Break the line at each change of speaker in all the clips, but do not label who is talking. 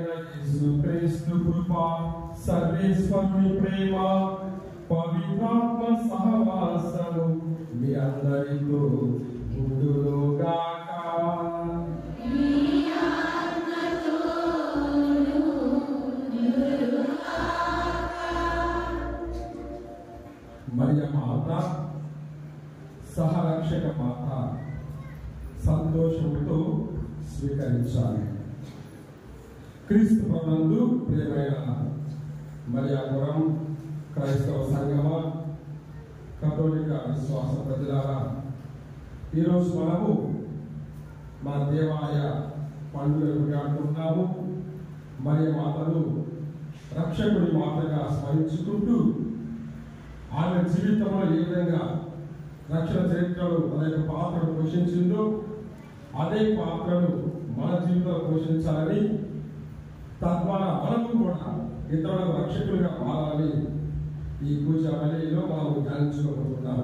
ప్రభువైన యేసుక్రీస్తు కృప, సర్వేశ్వరుని ప్రేమ, పవిత్రాత్మ సహవాసము మీ అందరితో ఉండుగాక. మరియ మాత, సహరక్షక మాత సంతోషంతో స్వీకరించాలి. క్రీస్తు ప్రభునందు ప్రియమైన మరియాపురం క్రైస్తవ సంఘమ, కథోలిక విశ్వాస ప్రజలారా, ఈరోజు మనము మన దేవాలయ పండుగలు జరుపుకుంటున్నాము. మరియ మాతను రక్షకుడి మాతగా స్మరించుకుంటూ ఆమె జీవితంలో ఏ విధంగా రక్షణ చరిత్రలో తన యొక్క పాత్రను పోషించిందో అదే పాత్రను మన జీవితంలో పోషించాలని, తద్వారా మనము కూడా ఇతరులకు రక్షకులుగా మారాలని ఈ పూజ బలిలో మనం ధ్యానించుకోబోతున్నాం.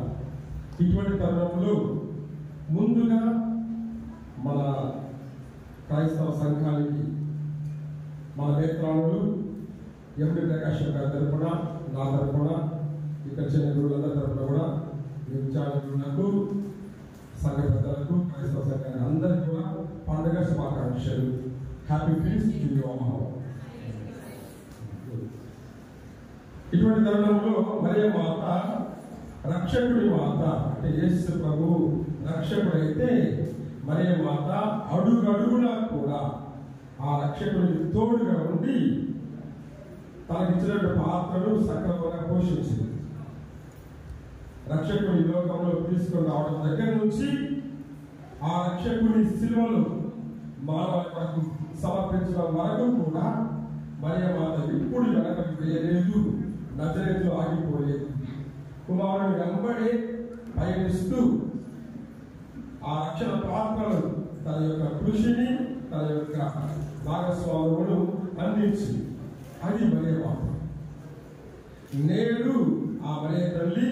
ఇటువంటి తరుణంలో ముందుగా మన క్రైస్తవ సంఘానికి మన నేత్రాలు ఎంపీ ప్రకాష్ గారి తరపున, నా తరపున, ఇక్కడ చిన్న గురువులందరి తరపున కూడా విచారణకు, సంఘ పెద్దలకు, క్రైస్తవ సంఘానికి అందరికీ కూడా పండుగ శుభాకాంక్షలు. Happy feast to you all. ఇటువంటి తరుణంలో మరియ మాత రక్షకుడి మాత, అంటే యేసు ప్రభు రక్షకుడైతే మరియ మాత అడుగడుగునా కూడా ఆ రక్షకుడికి తోడుగా ఉండి తనకిచ్చిన పాత్రను సక్రమంగా పోషించింది. రక్షకుని లోకంలో తీసుకుని రావడం దగ్గర నుంచి ఆ రక్షకుని శిలువను మానవులకు సమర్పించడం వరకు కూడా మరియ మాత ఎప్పుడు వెనకకు వేయలేదు, నజరేతులో ఆగిపోలేదు. కుమారుని వెంబడే పయనిస్తూ ఆ రక్షణ పాత్రను, తన యొక్క కృషిని, తన యొక్క భాగస్వాములను అందించింది. అది మరియ మాత. నేడు ఆ మరియ తల్లి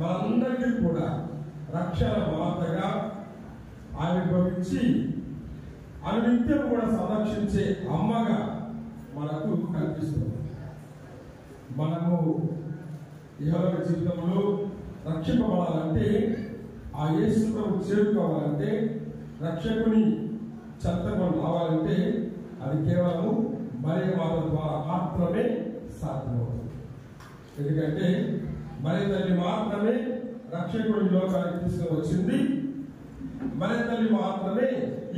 మనందరికీ కూడా రక్షణ మాతగా ఆవిర్భవించి అనునిత్యం కూడా సంరక్షించే అమ్మగా మనకు కనిపిస్తుంది. మనము ఇహలోక జీవితంలో రక్షింపబడాలంటే, ఆ యేసు ప్రభు చేరుకోవాలంటే, రక్షకుని చెంతకు రావాలంటే అది కేవలము మరియ మాత ద్వారా మాత్రమే సాధ్యమవుతుంది. ఎందుకంటే మరియ తల్లి మాత్రమే రక్షకుడి లోకానికి తీసుకువచ్చింది. మరియ తల్లి మాత్రమే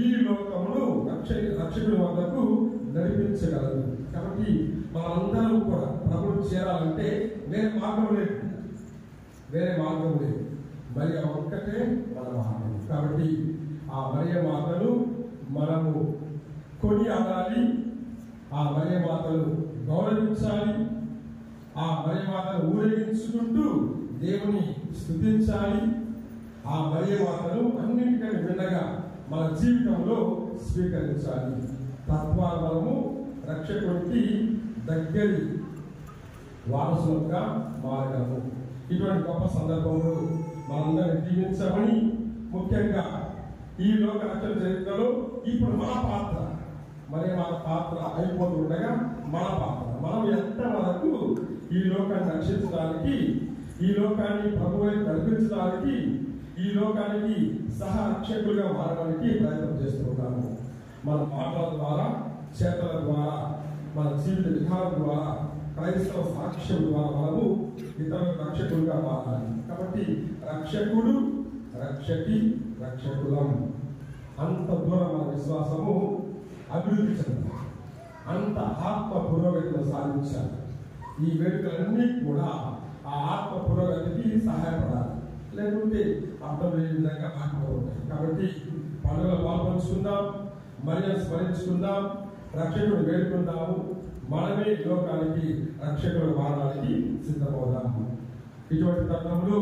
ఈ లోకమును రక్షకుడి వద్దకు నడిపించగలదు. కాబట్టి మనందరం కూడా ప్రభువును చేరాలంటే వేరే మార్గం లేదు, మరియ ఒక్కటే మన మార్గం. కాబట్టి ఆ మరియ మాతను మనము కొనియాడాలి, ఆ మరియ మాతను గౌరవించాలి, ఆ మరియ మాతను ఊరేగించుకుంటూ దేవుని స్తుతించాలి. ఆ మరియ మాతను అన్నింటికంటే భిన్నగా మన జీవితంలో స్వీకరించాలి. తద్వారా మనము రక్షకుడికి దగ్గరి వారసులుగా మారగలము. ఇటువంటి గొప్ప సందర్భంలో మనందరినీ దీవించమని, ముఖ్యంగా ఈ లోక రక్షణ చరిత్రలో ఇప్పుడు మన పాత్ర, మరి మన పాత్ర అయిపోతుండగా మన పాత్ర, మనం ఎంత వరకు ఈ లోకాన్ని రక్షించడానికి, ఈ లోకాన్ని ప్రభువుని నడిపించడానికి, ఈ లోకానికి సహ రక్షకులుగా మారడానికి ప్రయత్నం చేస్తున్నాము. మన మాటల ద్వారా, చేతల ద్వారా, మన జీవిత విధానం ద్వారా, క్రైస్తవ సాక్ష్యం ద్వారా మనము ఇతరులకు రక్షకులుగా మారాలి. కాబట్టి రక్షకుడు, రక్షకి, రక్షకులం, అంత దూరం మన విశ్వాసము అభివృద్ధి చెందాలి, అంత ఆత్మ పురోగతిని సాధించాలి. ఈ వేడుకలన్నీ కూడా ఆ ఆత్మ పురోగతికి సహాయపడాలి, లేకుంటే అర్థం లేని విధంగా మాట్లాడుతాయి. కాబట్టి పండుగలు పాల్పంచుకుందాం, మరియను స్మరించుకుందాం, రక్షకుడు వేడుకుందాము. మనమే లోకానికి రక్షకుడు మారడానికి సిద్ధమవుదాము. ఇటువంటి తరుణంలో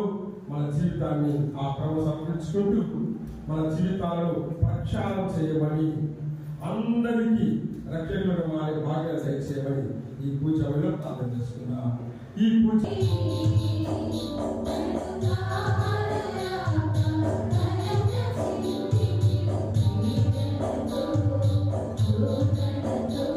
మన జీవితాన్ని ఆ ప్రభు సమర్పించుకుంటూ మన జీవితాలను ప్రక్షాళన చేయమని, అందరికీ రక్షకులుగా మారే భాగ్యం దయచేయమని ఈ పూజ ప్రార్థన చేసుకున్నాం. ఈ పూజ
Oh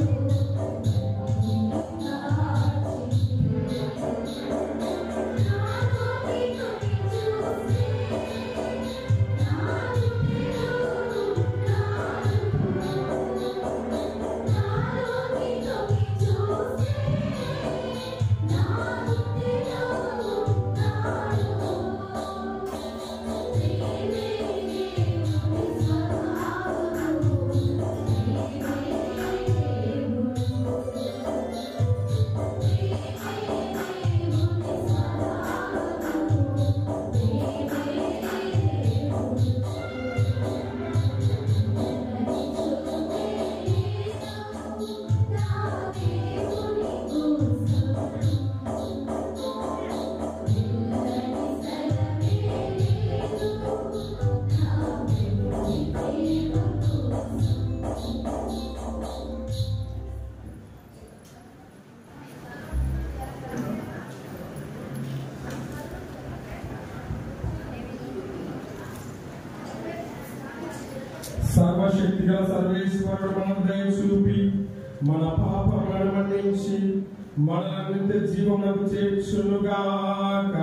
సర్వశక్తిగల సర్వేశ్వరుడు మన దయ చూపి మన పాపములను మన్నించి మన నిత్య జీవమునకు చేర్చునుగాక.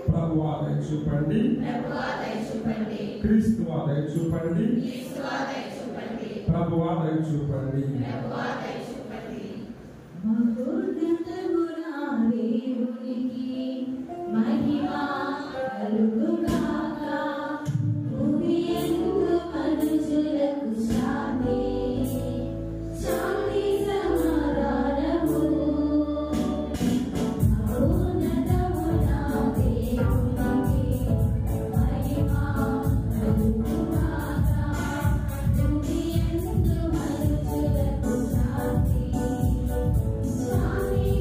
ప్రభువా దయ చూపండి, క్రీస్తువా దయ చూపండి, ప్రభువా దయ చూపండి.
Swami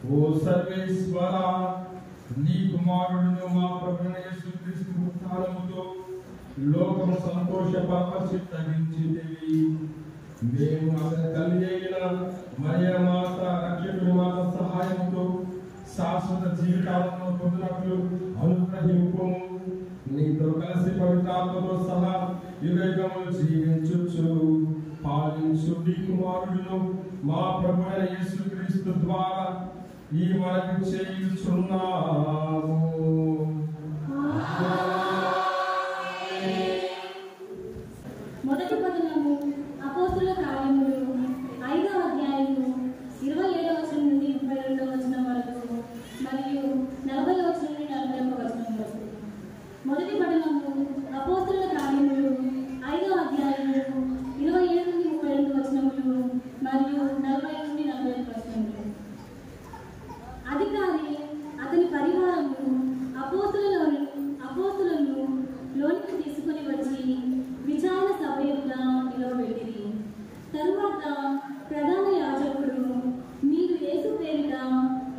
ఓ సర్వేశ్వర, నీ కుమారుడును మా ప్రభువైన యేసుక్రీస్తు ఉత్థానముతో లోకము సంతోషపరచిత్తగించితివి. మేము అతని తల్లి అయిన మరియ మాత, రక్షకుడి మాత సహాయంతో శాశ్వత జీవితాలను పొందినట్లు అనుగ్రహింపుము. నీతో కలిసి పవిత్రాత్మతో సహా యుగయుగములు జీవించుచు పాలించు నీ కుమారుడును మా ప్రభువైన యేసుక్రీస్తు ద్వారా ఈ మనకు చేయుచున్నాము.
మొదటి పఠనము అపోస్తుల కార్యములు 5వ అధ్యాయము 27వ వచనం నుండి 32వ వచనం వరకు మరియు 40వ వచనం నుండి 41వ వచనం వరకు. మొదటి పఠనము అపోస్తుల కార్యములు 5వ అధ్యాయము 27 నుండి 32 వచనములు మరియు 40 నుండి 41 వచనములు. అధికారి అతని పరివారము అపోస్తులను లోనికి తీసుకుని వచ్చి విచారణ సభ ఎదుట నిలవబెట్టిరి. తరువాత ప్రధాన యాజకుడు, మీరు యేసు పేరిట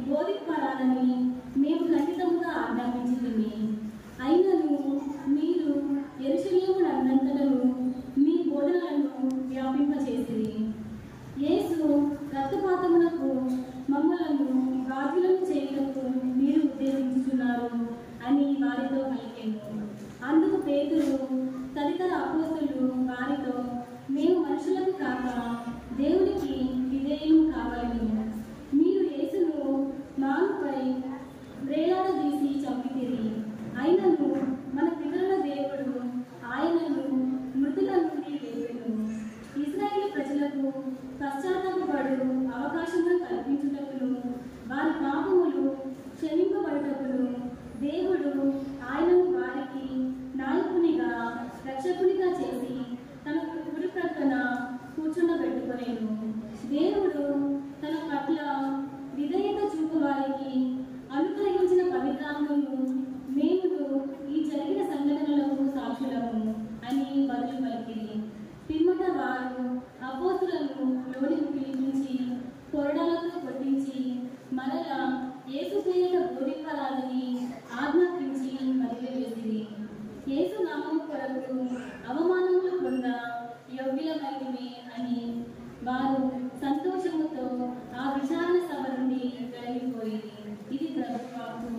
బోధింపరాలని మేము ఖచ్చితంగా ఆజ్ఞాపించితిమి. అయినను మీరు యెరూషలేమునంతటను మీ బోధనలను వ్యాపింపచేసిరి. యేసు రక్తపాతమునకు మమ్మలను బాధ్యులను చేయుటకు మీరు ఉద్దేశించుచున్నారు అని వారితో పలికెను. అందుకు పేతురు తదితర అపోస్తలులు వారితో, మేము మనుషులకు కాక దేవునికి విధేయులు కావాలని మీరు యేసును మానుపై వేలాడదీసి చంపితిరి. అయినను మన పితరుల దేవుడు ఆయనను మృతుల నుండి లేపెను. ఇశ్రాయేలు ప్రజలకు పశ్చాత్తాపపడు అవకాశమును కల్పించుటకును వారి పాపములు క్షమింపబడుటకును దేవుడు ఆయనను వారికి నాయకునిగా రక్షకునిగా చేసి తన కుడి ప్రక్కన కూర్చుండబెట్టుకొనేను. దేవుడు తన పట్ల విధేయత చూపు వారికి అనుగ్రహించిన పవిత్రాత్మను మేము ఈ జరిగిన సంఘటనలకు సాక్షులము అని బదులు పలికిరి. పిమ్మట వారు అపోస్తులను లోనికి పిలిపించి కొరడాలతో కొట్టించి మరలా యేసు పేరిట బోధింపరాదని ఆజ్ఞాపించి వదిలివేసిరి. యేసు నామము కొరకు అవమానములు పొంద యోగ్యులమైనవి అని వారు సంతోషముతో ఆ విచారణ సభ నుండి వెళ్ళిపోయింది. ఇది ప్రభువు వాక్కు.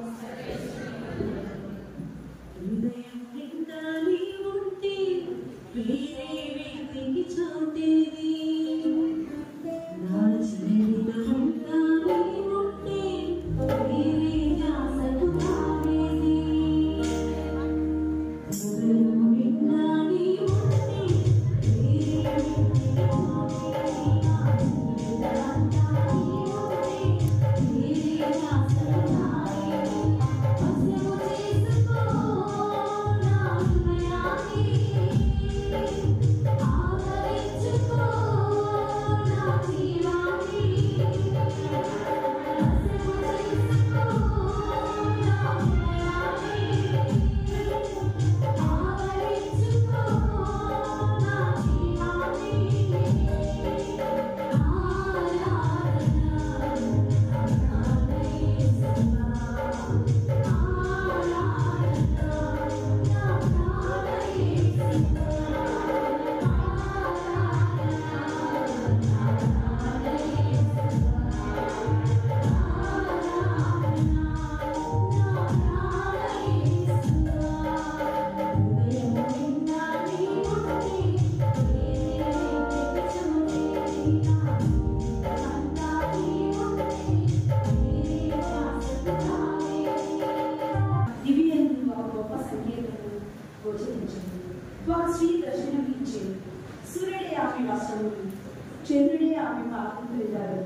చంద్రుడే ఆమె పాపకు వెళ్ళాడు.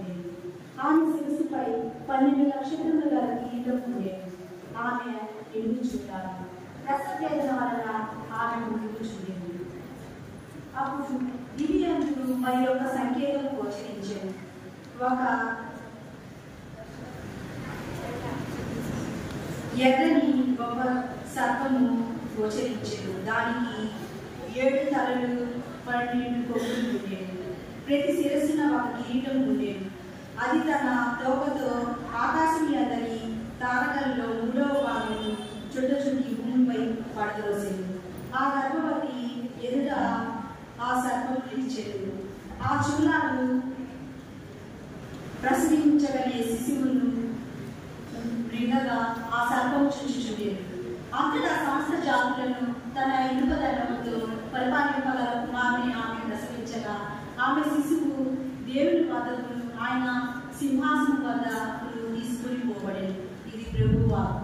ఆమె శిరస్సుపై 12 నక్షత్రముల గల కిరీటం ఉండేది. ఆమె ఎదుగుచున్నారు రసవేదన వలన ఆమె ముగించుండేది. అప్పుడు దివ్యంతుడు మరి యొక్క సంకేతం గోచరించారు. ఒక ఎర్రని గొప్ప సర్పము గోచరించారు. దానికి 7 తలలు 12 కొమ్ములు ఉండేవి. ప్రతి శిరస్సున ఒక కిరీటం ఉండేది. అది తన తోకతో ఆకాశం ఎదరి తారకల్లో 3వ భాగం చుట్టి భూమిపై పడదోసింది. ఆ గర్భవతి ఎదుట ఆ సర్పం నిలిచెను. ఆ చూలాలు ప్రసవించగలిగే శిశువును రింగగా ఆ సర్పం చుంచుచుండేది. అంతటా సమస్త జాతులను తన ఇనుపదండముతో పరిపాలింపగల కుమారుని ఆమె ప్రసవించగా ఆమె శిశువు దేవుని వద్దకు ఆయన సింహాసనం వద్ద తీసుకుని పోబడేది. ఇది ప్రభువు వాక్కు.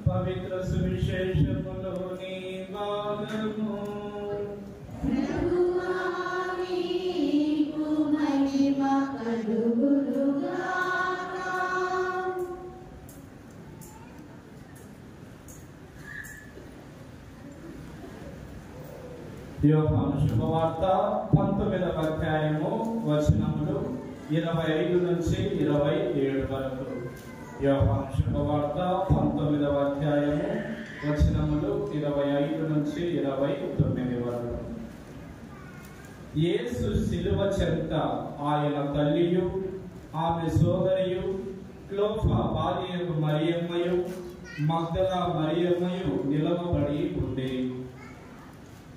పవిత్ర సువిశేషములోని భాగము. యోహాను శుభవార్త 19వ అధ్యాయము వచనములు 25 నుంచి 27 వరకు. యోహాను శుభవార్త 19వ అధ్యాయము వచనములు 25 నుంచి 29 వరకు. యేసు శిలువ చెంత ఆయన తల్లియు ఆమె సోదరియు క్లోఫా భార్యయగు మరియమ్మయు మగ్దలా మరియమ్మయు నిలవబడి ఉండే.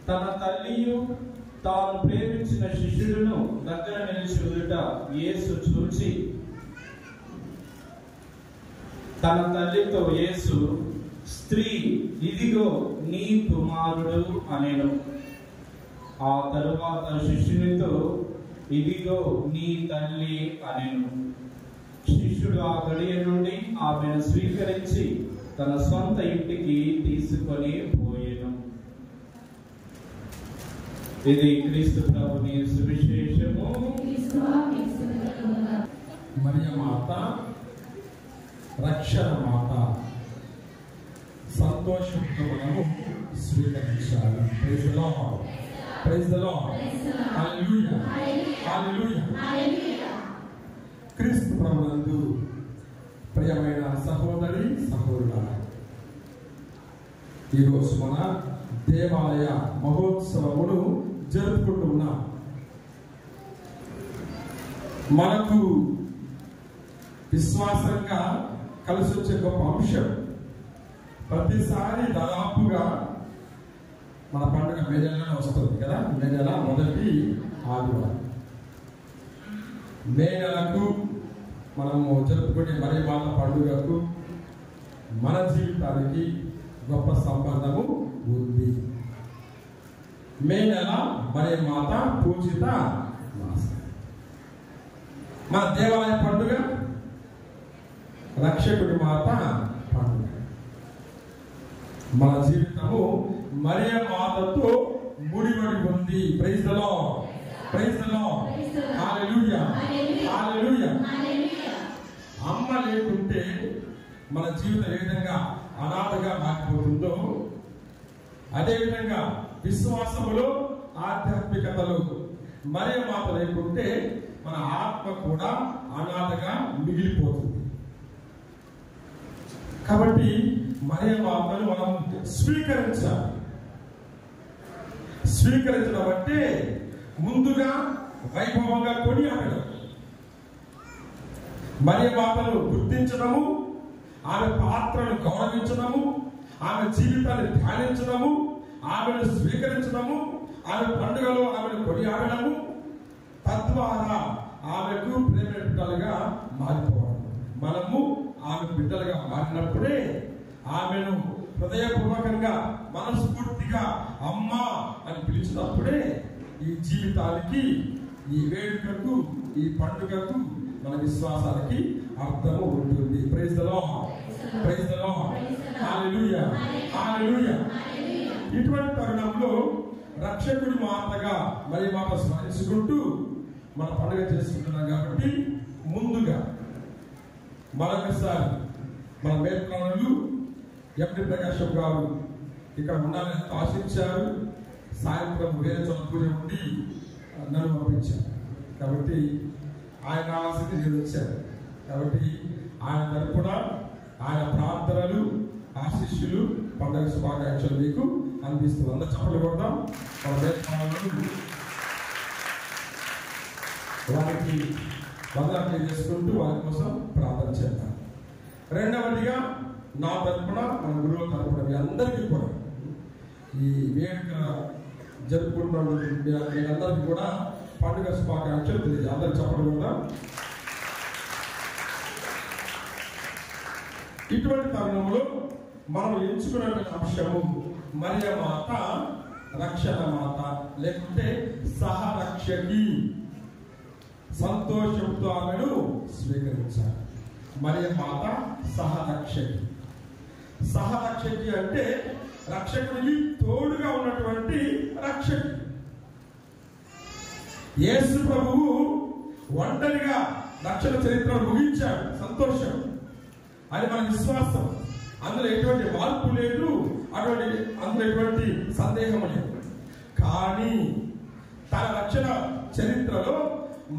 తన తల్లియు తాను ప్రేమించిన శిష్యులను దగ్గర నిలిచిట యేసు చూచి తన తల్లితో యేసు, స్త్రీ, ఇదిగో నీ కుమారుడు అనెను. ఆ తరువాత శిష్యునితో, ఇదిగో నీ తల్లి అనెను. శిష్యుడు ఆ గడియ నుండి ఆమెను స్వీకరించి తన సొంత ఇంటికి తీసుకొని పోయెను. ఇది క్రీస్తు ప్రభుని సువిశేషము.
మరియ మాత, రక్షణ మాత, సంతోషంతో మనము స్వీకరించాలి. Praise the lord, praise the lord, hallelujah, hallelujah. క్రీస్తు ప్రభునందు ప్రియమైన సహోదరి సహోదరులారా, ఈరోజు మన దేవాలయ మహోత్సవమును జరుపుకుంటున్నాం. మనకు విశ్వాసంగా కలిసి వచ్చే గొప్ప అంశం, ప్రతిసారి దాదాపుగా మన పండుగ మే నెలలోనే వస్తుంది కదా. మే నెల మొదటి ఆదివారం. మే నెలకు మనము జరుపుకునే మరి వాళ్ళ పండుగకు మన జీవితానికి గొప్ప సంబంధము ఉంది. మే నెల మరి మాత పూజిత మాసం. మన దేవాలయ పండుగ రక్షకుడి మాత పండుగ. మన జీవితము మరియ మాతతో ముడిపడి ఉంది. Praise the lord, praise the lord, hallelujah, hallelujah. అమ్మ లేకుంటే మన జీవితం ఏ విధంగా అనాథగా మారిపోతుందో, అదేవిధంగా విశ్వాసములో ఆధ్యాత్మికతలో మరియ మాత లేకుంటే మన ఆత్మ కూడా అనాథగా మిగిలిపోతుంది. కాబట్టి మరియ మాతను మనం స్వీకరించాలి. స్వీకరించడం అంటే ముందుగా వైభవంగా కొనియాడడం, మరియ మాతను గుర్తించడము, ఆమె పాత్రను గౌరవించడము, ఆమె జీవితాన్ని ధ్యానించడము, ఆమెను స్వీకరించడము, ఆమె పండుగలో ఆమెను కొనియాడడము, తద్వారా ఆమెకు ప్రేమ బిడ్డలుగా మారిపోవడం. మనము ఆమె బిడ్డలుగా మారినప్పుడే ఆమెను హృదయపూర్వకంగా మనస్ఫూర్తిగా అమ్మా అని పిలిచినప్పుడే ఈ జీవితానికి, ఈ వేడుకకు, ఈ పండుగకు, మన విశ్వాసానికి అర్థము ఉంటుంది. Praise the lord, praise the lord, hallelujah, hallelujah. ఇటువంటి తరుణంలో రక్షకుడి మాతగా మరి మాత స్మరించుకుంటూ మన పండుగ చేసుకుంటున్నాం కాబట్టి ముందుగా మరొకసారి మన మేల్కొనులు ఎండి ప్రకాశం గారు ఇక్కడ ఉండాలని ఆశించారు. సాయంత్రం వేరే చోట పూజ ఉండి నన్ను పంపించారు కాబట్టి ఆయన ఆశకి నేను వచ్చాను. కాబట్టి ఆయన తరపున ఆయన ప్రార్థనలు, ఆశీస్సులు, పండుగ శుభాకాంక్షలు మీకు అందిస్తూ అందరూ చప్పట్లు కొడదాం. మన మేల్కొనులు వారికి వందనాలు చేసుకుంటూ వారి కోసం ప్రార్థన చేద్దాం. రెండవదిగా నా తరపున, మన గురువుల తరపున మీ అందరికీ కూడా ఈ వేడుక జరుపుకుంటున్న మీరందరికీ కూడా పండుగ శుభాకాంక్షలు తెలియదు. అందరికి చెప్పడం కదా. ఇటువంటి తరుణంలో మనం ఎంచుకున్నటువంటి అంశము మరియ మాత రక్షణ మాత, లేకుంటే సహరక్షకి. సంతోషంతో ఆమెను స్వీకరించాలి. మరియ మాత సహరక్షకి. సహరక్షకి అంటే రక్షకుడికి తోడుగా ఉన్నటువంటి రక్షకి. యేసు ప్రభువు ఒంటరిగా రక్షణ చరిత్ర ముగించాడు. సంతోషం అది మన విశ్వాసం. అందులో ఎటువంటి మార్పు లేదు, అందులో ఎటువంటి సందేహం లేదు. కానీ తన రక్షణ చరిత్రలో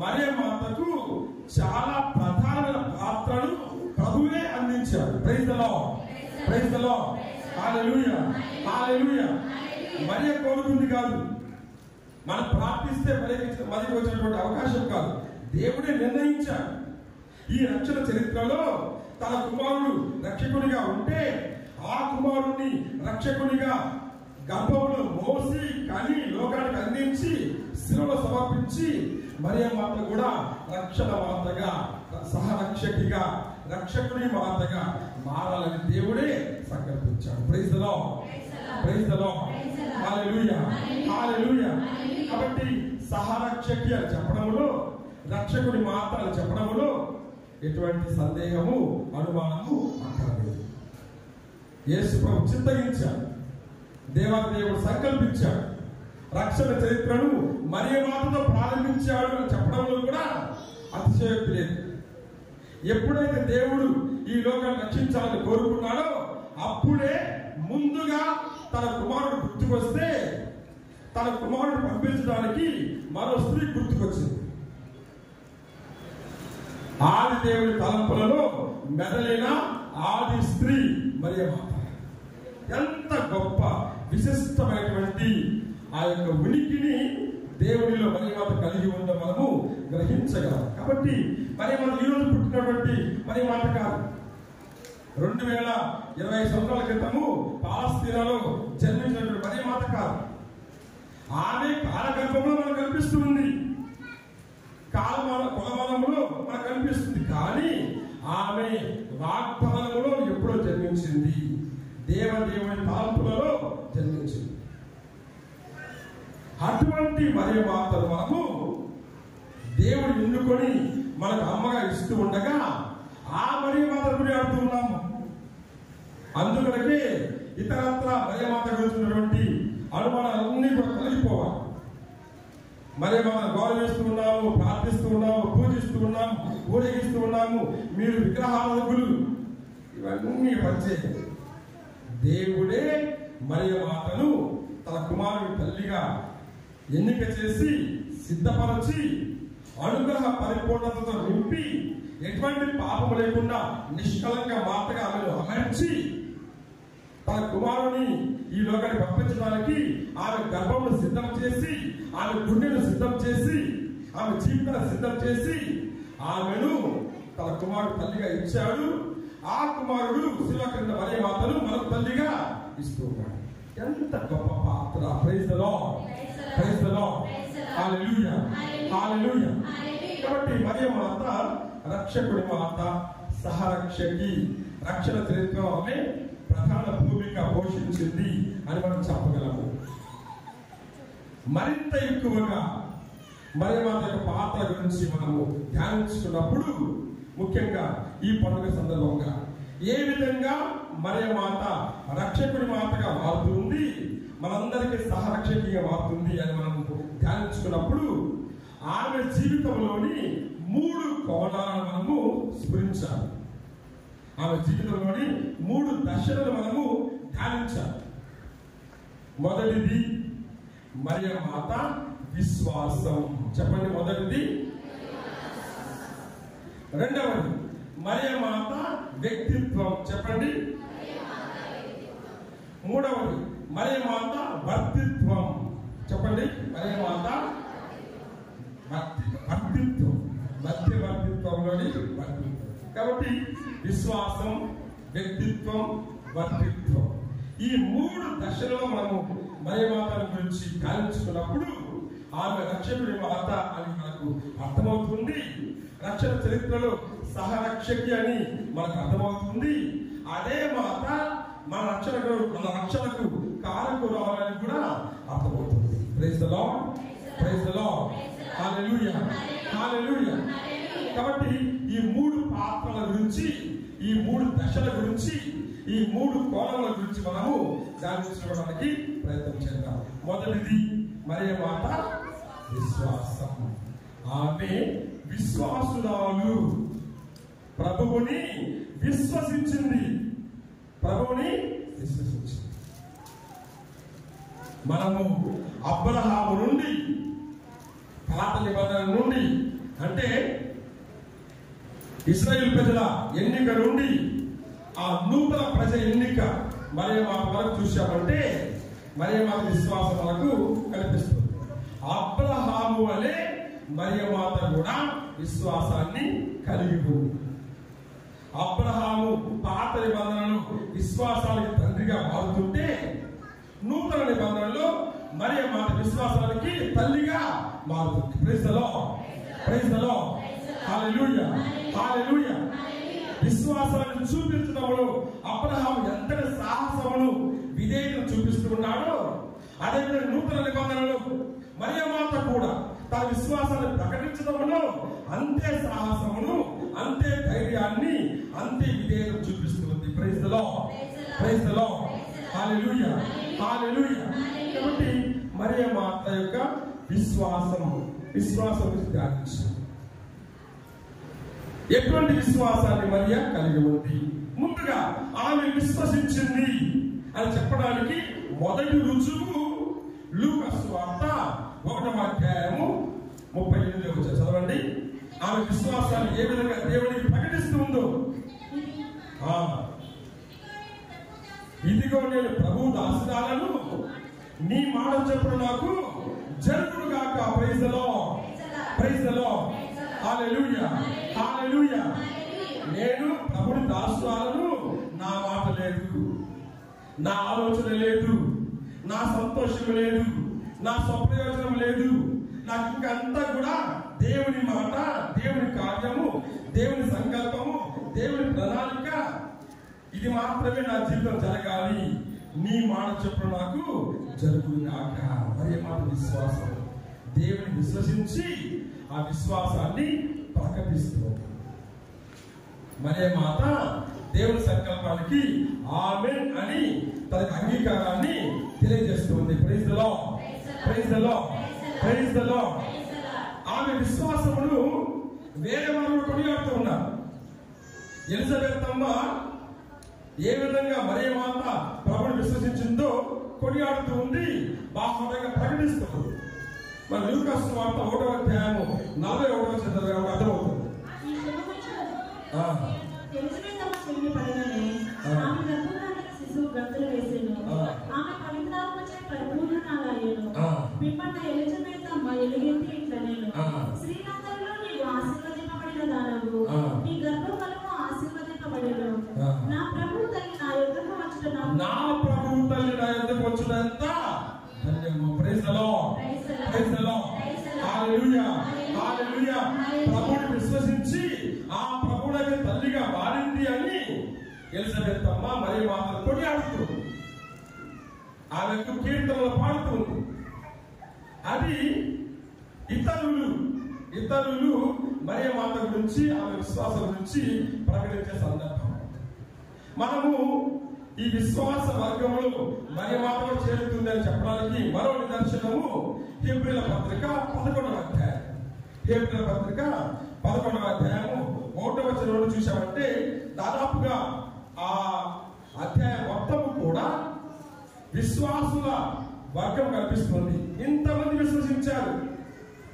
మరియ మాతకు చాలా ప్రధానమైన పాత్రను ప్రభువే అందించాడు. Praise the lord, praise the lord, hallelujah, hallelujah. Mariya కోరుకుంది కాదు, మనం ప్రార్థిస్తే మనకి వచ్చినటువంటి అవకాశం కాదు, దేవుడే నిర్ణయించాడు. ఈ రక్షణ చరిత్రలో తన కుమారుడు రక్షకునిగా ఉంటే ఆ కుమారుడిని రక్షకునిగా గర్భంలో మోసి కని లోకానికి అందించి శిలువలో సమర్పించి మరియ మాత కూడా రక్షణ మాతగా, సహరక్షకిగా, రక్షకుని మాతగా మారాలని దేవుడే సంకల్పించాడు. Praise the lord, praise the lord, hallelujah, hallelujah. కాబట్టి సహరక్షకి అని చెప్పడంలో, రక్షకుని మాత అని చెప్పడంలో ఎటువంటి సందేహము, అనుమానము అక్కర్లేదు. యేసు ప్రభు చిత్తగించాడు, దేవాదేవుడు సంకల్పించాడు. రక్షణ చరిత్రను మరియ మాతతో ప్రారంభించాడు అని చెప్పడంలో కూడా అతిశయోక్తి లేదు. ఎప్పుడైతే దేవుడు ఈ లోకాన్ని రక్షించాలని కోరుకున్నాడో అప్పుడే ముందుగా తన కుమారుడు గుర్తుకొస్తే తన కుమారుడు పంపించడానికి మరో స్త్రీ గుర్తుకొచ్చింది. ఆది దేవుని తలంపులలో మెదలైన ఆది స్త్రీ మరియ మాత. ఎంత గొప్ప విశిష్టమైనటువంటి ఆ యొక్క ఉనికిని దేవునిలో మరియ మాత కలిగి ఉన్న మనము గ్రహించగలం. కాబట్టి మరియ మాత ఈరోజు పుట్టినటువంటి మరియ మాత కాదు. 2020 సంవత్సరాల క్రితము పాలస్తీనాలో జన్మించినటువంటి మరియ మాత కాదు. ఆమె కాలగర్భంలో మనకు కనిపిస్తుంది, కొలమానంలో మనకు కనిపిస్తుంది. కానీ ఆమె వాగ్దానంలో ఎప్పుడో జన్మించింది, దేవదేవుని తలంపులలో జన్మించింది. అటువంటి మరియ మాతను మనము దేవుడు ఎన్నుకొని మనకు అమ్మగా ఇస్తూ ఉండగా ఆ మరియ మాతను ఆడుతూ ఉన్నాము. అందుకనే ఇతరత్ర మరియ మాత గురించినటువంటి అనుమానాలన్నీ కూడా తొలగిపోవాలి. మరియ మాతను గౌరవిస్తూ ఉన్నాము, ప్రార్థిస్తూ ఉన్నాము, పూజిస్తూ ఉన్నాము, ఊరేగిస్తూ ఉన్నాము. మీరు విగ్రహారాధకులు, ఇవన్నీ వచ్చేది. దేవుడే మరియ మాతను తన కుమారుడి తల్లిగా ఎన్నిక చేసి సిద్ధపరచి అనుగ్రహ పరిపూర్ణతతో నింపి ఎటువంటి పాపము లేకుండా నిష్కలంక మాతగా ఆమెను అమర్చి తన కుమారుని ఈ లోకాన్ని పంపించడానికి ఆమె గర్భమును సిద్ధం చేసి, ఆమె గుండెను సిద్ధం చేసి, ఆమె జీవితాన్ని సిద్ధం చేసి ఆమెను తన కుమారుడు తల్లిగా ఇచ్చాడు. ఆ కుమారుడు శిలువ క్రింద మరియ మాతను మనకు తల్లిగా ఇస్తూ ఉన్నాడు. ఎంత గొప్ప పాత్ర. Praise the lord, praise the lord, hallelujah, hallelujah. కాబట్టి మరియ మాత రక్షకుడి మాత, సహరక్షకి. రక్షణ చరిత్ర ఆమె ప్రధాన భూమిక పోషించింది అని మనం చెప్పగలము. మరింత ఎక్కువగా మరియమాత యొక్క పాత్ర గురించి మనము ధ్యానించుకున్నప్పుడు, ముఖ్యంగా ఈ పండుగ సందర్భంగా ఏ విధంగా మరియమాత రక్షకుడి మాతగా మారుతుంది, మనందరికీ సహరక్షకిగా మారుతుంది అని మనం ధ్యానించుకున్నప్పుడు, ఆమె జీవితంలోని 3 కోణాలను మనము స్మరించాలి. ఆమె జీవితంలోని 3 దశలను మనము ధ్యానించాలి. మొదటిది మరియమాత విశ్వాసం. చెప్పండి, మొదటిది. రెండవది మరియమాత వ్యక్తిత్వం. చెప్పండి. మూడవది మరియమాత వర్తిత్వం. చెప్పండి. మరియమాత వర్తిత్వం, మధ్యవర్తిత్వంలోని వర్తిత్వం. కాబట్టి విశ్వాసం, వ్యక్తిత్వం, వర్తిత్వం, ఈ 3 దశలలో మనము మరియమాత గురించి ధ్యానించుకున్నప్పుడు ఆమె రక్షకుడి మాత అని మనకు అర్థమవుతుంది. రక్షణ చరిత్రలో సహరక్షకి అని మనకు అర్థమవుతుంది. అదే మాత మన రక్షణకు కారకురాలని కూడా అర్థమవుతుంది. Praise the lord, praise the lord, hallelujah, hallelujah. కాబట్టి ఈ 3 పాత్రల గురించి, ఈ 3 దశల గురించి, ఈ 3 కోణాల గురించి మనము ధ్యానించుకోవడానికి ప్రయత్నం చేద్దాం. మొదటిది మరియమాత విశ్వాసం. ఆమె విశ్వాసురాలు, ప్రభువుని విశ్వసించింది. ప్రభువుని విశ్వసించింది. మనము అబ్రహాము నుండి, పాత నిబంధన నుండి, అంటే ఇశ్రాయేలు ప్రజల ఎన్నిక నుండి ఆ నూతన ప్రజ ఎన్నిక మరియమాత వరకు చూశామంటే మరియమాత విశ్వాసం మనకు కనిపిస్తుంది. అబ్రహాము వలె మరియమాత కూడా విశ్వాసాన్ని కలిగి ఉంది. అబ్రహాము పాత నిబంధనలు విశ్వాసానికి తండ్రిగా మారుతుంటే, నూతన నిబంధనలో మరియమాత విశ్వాసానికి తల్లిగా మారుతుంది. Praise the lord, praise the lord, hallelujah, hallelujah. విశ్వాసాన్ని చూపించడంలో అబ్రహాము ఎంతటి సాహసమును, విధేయతను చూపిస్తున్నాడో, అదేవిధంగా నూతన నిబంధనలో మరియమాత కూడా తన విశ్వాసాన్ని ప్రకటించడంలో అంతే సాహసమును, అంతే ధైర్యాన్ని, అంతే విధేయతను చూపిస్తుంది. Praise the lord, praise the lord, hallelujah, hallelujah. కాబట్టి మరియమాత యొక్క విశ్వాసం ధ్యానించాలి. ఎటువంటి విశ్వాసాన్ని మరియ కలిగి ఉంది? ముందుగా ఆమె విశ్వసించింది అని చెప్పడానికి మొదటి రుజువు లూకా సువార్త 1వ అధ్యాయము 38వ వచనం చదవండి. ఆమె విశ్వాసాన్ని ఏ విధంగా దేవునికి ప్రకటిస్తుందో. ఇదిగో నేను ప్రభు దాసురాలను, నీ మాట చెప్పుడు నాకు జరుగును గాక. Praise the lord, praise the lord, hallelujah, hallelujah. నేను ప్రభుని దాసురాలను, నా మాట లేదు, నా ఆలోచన లేదు, నా సంతోషం లేదు, నా స్వప్రయోజనం లేదు, నాకు ఇంకంతా కూడా దేవుని మాట, దేవుని కార్యము, దేవుని సంకల్పము, దేవుని ప్రణాళిక, ఇది మాత్రమే నా జీవితం జరగాలి. నీ మాట చెప్పు నాకు జరుగుగాక. మరి మాట విశ్వాసం, దేవుని విశ్వసించి ఆ విశ్వాసాన్ని ప్రకటిస్తుంది. మరే మాట దేవుని సంకల్పానికి ఆమేన్ అని తన అంగీకారాన్ని తెలియజేస్తుంది. Praise the lord, praise the lord, praise the lord. ఆమె విశ్వాసమును వేరే వారు కొనియాడుతూ ఉన్నారు. ఎలిజబెత్ అమ్మ ఏ విధంగా మరే మాత ప్రభుని విశ్వసించిందో కొనియాడుతూ ఉంది, బాహ్యంగా ప్రకటిస్తుంది. మరి లూకా సువార్త 1వ అధ్యాయము 41వ వచనం అర్థమవుతుంది. నా ప్రభువు తల్లి నా యొద్దకు వచ్చునంత ధన్యము. Praise the lord, praise the lord, hallelujah, hallelujah. ప్రభువుని విశ్వసించి ఆ ప్రభువునికి తల్లిగా మారింది అని ఎలిజబెత్ అమ్మ మరియ మాతను కొనియాడుతుంది, ఆమెకు కీర్తనలు పాడుతుంది. అది ఇతరులు మరియ మాత గురించి, ఆమె విశ్వాసం గురించి ప్రకటించే సందర్భం. మనము ఈ విశ్వాస వర్గంలో మరియ మాతలో చేరుతుంది అని చెప్పడానికి మరో నిదర్శనము హెబ్రీల పత్రిక 11వ అధ్యాయం. హెబ్రీల పత్రిక 11వ అధ్యాయము 1వ వచనంలో చూసామంటే దాదాపుగా ఆ అధ్యాయం మొత్తము కూడా విశ్వాసుల వర్గం కనిపిస్తుంది. ఇంతమంది విశ్వసించారు,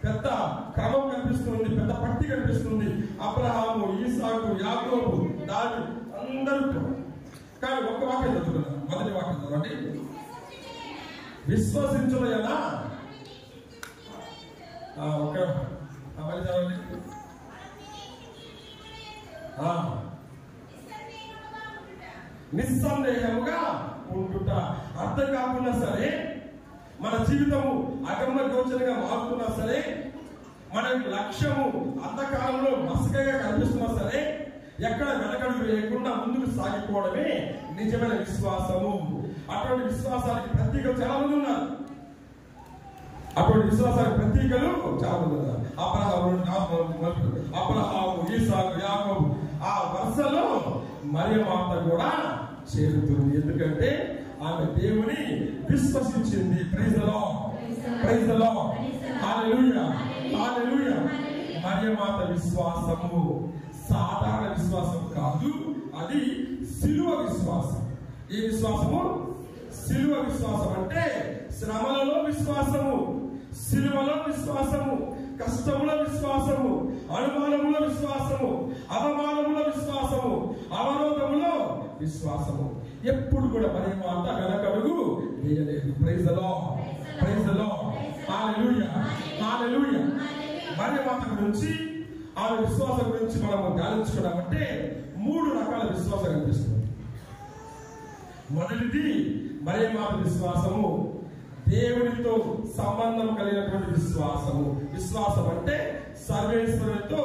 పెద్ద క్రమం కనిపిస్తుంది, పెద్ద పట్టి కనిపిస్తుంది. అబ్రహాము, ఈసాకు, యాకోబు, దావీదు అందరూ. కానీ ఒక్క వాక్యం చదువుకున్నాను, మొదటి వాక్యం చదవండి. విశ్వసించులయనా మళ్ళీ చదవండి. నిస్సందేహముగా ఉంటుట. అర్థం కాకుండా సరే, మన జీవితము అగమ్య గోచరంగా మారుతున్నా సరే, మన లక్ష్యము అంధకారంలో మసకగా కనిపిస్తున్నా సరే, ఎక్కడ వెనకడుగు వేయకుండా ముందుకు సాగిపోవడమే నిజమైన విశ్వాసము. అటువంటి విశ్వాసానికి ప్రతీకలు చాలా మంది ఉన్నారు. అబ్రహాము, ఈసాకు, యాకోబు, ఆ వరుసలో మరియ మాత కూడా చేరుతుంది. ఎందుకంటే ఆమె దేవుని విశ్వసించింది. Praise the lord, praise the lord, hallelujah, hallelujah. Mariya మాత విశ్వాసము సాధారణ విశ్వాసం కాదు, అది సిలువ విశ్వాసం. ఈ విశ్వాసము సిలువ విశ్వాసం అంటే శ్రమలలో విశ్వాసము, సిలువలో విశ్వాసము, కష్టముల విశ్వాసము, అనుమానముల విశ్వాసము, అవమానముల విశ్వాసము, అవరోధములో విశ్వాసము. ఎప్పుడు కూడా మరియ మాత వెనకడుగు వేయలేదు. Praise the lord, praise the lord, hallelujah, hallelujah. Mariya మాత గురించి, ఆమె విశ్వాసం గురించి మనం ధ్యానించుకున్నామంటే 3 రకాల విశ్వాసం కనిపిస్తుంది. మొదటిది మరియ మాత విశ్వాసము దేవునితో సంబంధం కలిగినటువంటి విశ్వాసము. విశ్వాసం అంటే సర్వేశ్వరునితో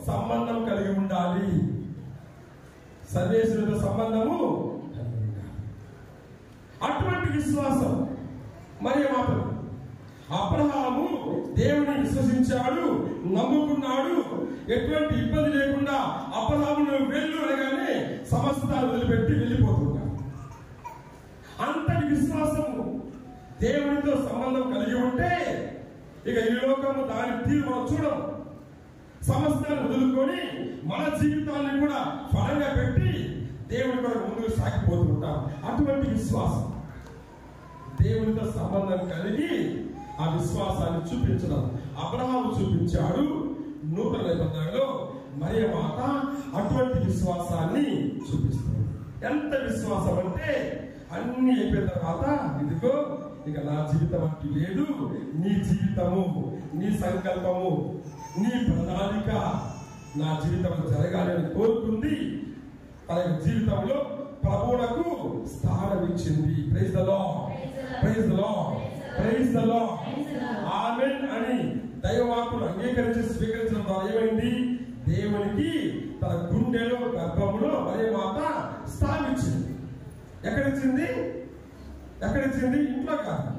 సంబంధం కలిగి ఉండాలి. సర్వేశ్వరునితో సంబంధము కలిగి ఉండాలి. అటువంటి విశ్వాసం మరియ మాత. అబ్రహాము దేవుని విశ్వసించాడు, నమ్ముకున్నాడు. ఎటువంటి ఇబ్బంది లేకుండా అబ్రహామును వెళ్ళు అనగానే సమస్తాలు వదిలిపెట్టి వెళ్ళిపోతున్నాడు. అంతటి విశ్వాసము దేవునితో సంబంధం కలిగి ఉంటే ఇక ఈ లోకము దాని తీరు మనం చూడం. సమస్తాన్ని వదులుకొని మన జీవితాన్ని కూడా ఫలంగా పెట్టి దేవుని కొరకు ముందుకు సాగిపోతుంటాం. అటువంటి విశ్వాసం, దేవునితో సంబంధం కలిగి ఆ విశ్వాసాన్ని చూపించడం అబ్రహాము చూపించాడు. నూతన నిబంధనలో మరియ మాత అటువంటి విశ్వాసాన్ని చూపిస్తుంది. ఎంత విశ్వాసం అంటే అన్ని అయిపోయిన తర్వాత ఇదిగో ఇక నా జీవితం అంటూ లేదు, నీ జీవితము, నీ సంకల్పము, నీ ప్రణాళిక నా జీవితం జరగాలని కోరుకుంది. తన జీవితంలో ప్రభువునకు స్థానం ఇచ్చింది. Praise the lord, praise the lord, praise the Lord, amen అని దైవవాక్కును అంగీకరించి స్వీకరించడం ద్వారా ఏమైంది? దేవునికి తన గుండెలో, గర్భములో మరియ మాత స్థానించింది. ఎక్కడిచ్చింది? ఇంట్లో కాదు,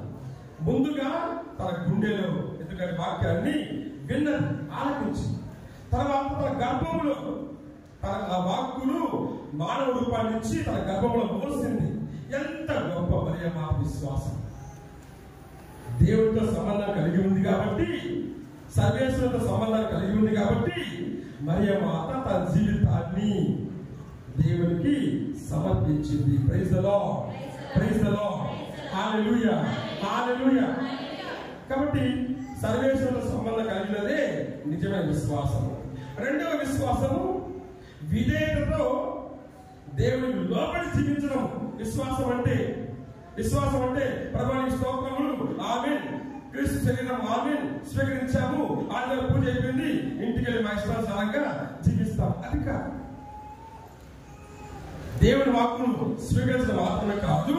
ముందుగా తన గుండెలో. ఎందుకంటే వాక్యాన్ని విన్నది, ఆలకించింది. తర్వాత తన గర్భములో తన వాక్కును మానవ రూపాన్ని ఇచ్చి తన గర్భంలో మోసింది. ఎంత గొప్ప మరియ మాత విశ్వాసం! దేవుడితో సంబంధం కలిగి ఉంది కాబట్టి, సర్వేశ్వరుడితో సంబంధం కలిగి ఉంది కాబట్టి మరియ మాత తన జీవితాన్ని దేవునికి సమర్పించింది. Praise the lord, praise the lord, hallelujah, hallelujah. కాబట్టి సర్వేశ్వరుడితో సంబంధం కలిగినదే నిజమైన విశ్వాసము. రెండవ విశ్వాసము విధేయతతో దేవునికి లోబడి జీవించడం. విశ్వాసం అంటే ప్రభువానికి స్తోత్రములు, ఆమేన్, క్రీస్తు శరీరం, ఆమేన్, స్వీకరించాము, ఆదివారం పూజ అయిపోయింది, ఇంటికి వెళ్ళి మా ఇష్టానుసారంగా జీవిస్తాం. అది కాదు. దేవుని వాక్కును స్వీకరించడం మాత్రమే కాదు,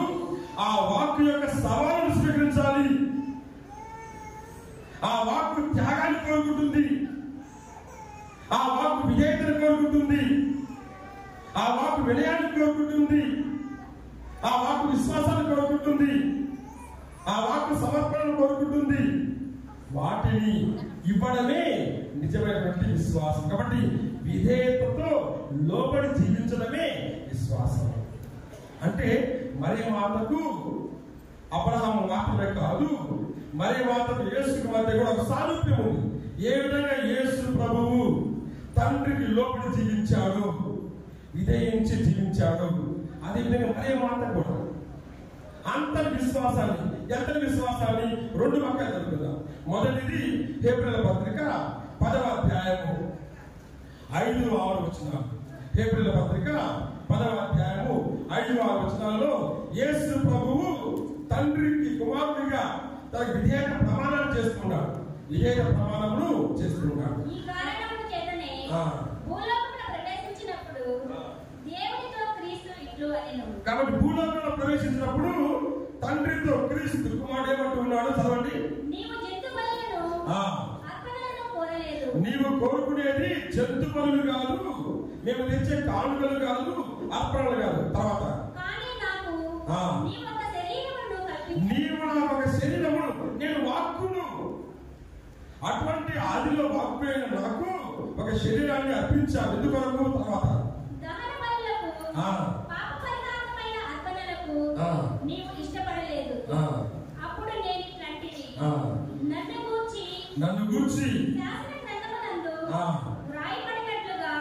ఆ వాక్కు యొక్క సవాలును స్వీకరించాలి. ఆ వాక్కు త్యాగాన్ని కోరుకుంటుంది, ఆ వాక్కు విధేయతను కోరుకుంటుంది, ఆ ఆ వాక్కు వినయాన్ని కోరుకుంటుంది, ఆ వాక్కు విశ్వాసాన్ని కోరుకుంటుంది, ఆ వాక్కు సమర్పణను కోరుకుంటుంది. వాటిని ఇవ్వడమే నిజమైనటువంటి విశ్వాసం. కాబట్టి విధేయతతో లోబడి జీవించడమే విశ్వాసం. అంటే మరియ మాతకు అబ్రహాము మాత్రమే కాదు, మరియ మాతకు యేసుకు మధ్య కూడా ఒక సారూప్యం ఉంది. ఏ విధంగా యేసు ప్రభువు తండ్రికి లోబడి జీవించాడు, విధేయించి జీవించాడు, అదే విధంగా మరియ మాత కూడా అంతటి విశ్వాసాన్ని, ఎంతటి విశ్వాసాన్ని రెండు పక్కలు జరుగుతుందా. మొదటిది హెబ్రీయుల పత్రిక 10వ అధ్యాయము 5-6 వచనాలు. హెబ్రీయుల పత్రిక 10వ అధ్యాయము 5-6 వచనాలలో యేసు ప్రభువు తండ్రికి కుమారుడిగా తన విధేయత ప్రమాణాలు చేస్తున్నాడు, విధేయత ప్రమాణములు చేస్తున్నాడు.
ఈ కారణము చేతనే భూలోకమున ప్రవేశించినప్పుడు దేవునితో క్రీస్తు ఇట్లు అనెను. కాబట్టి
భూలోకంలో ప్రవేశించినప్పుడు తండ్రితో క్రీస్తు కుమారుడు ఏమంటూ ఉన్నాడు, చదవండి.
నీవు జంతు బలులను అర్పణలను కోరలేదు.
నీవు కోరుకునేది జంతు బలులు కాదు, మేము తెచ్చే కానుకలు కాదు, అర్పణలు కాదు. తర్వాత
కానీ నాకు నీవు ఒక శరీరమును కల్పించావు.
నీవు నాకు ఒక శరీరమును, నేను వాక్కును, అటువంటి ఆదిలో వాక్కు అయిన నాకు ఒక శరీరాన్ని అర్పించావు. ఎందుకొరకు? తర్వాత
దహన బలులకు పాప పరిహారమైన అర్పణలకు నీవు ఇష్టపడలేదు. అప్పుడు నేను ఇట్లాంటిది నన్ను గూర్చి శాసన గ్రంథమునందు వ్రాయబడినట్లుగా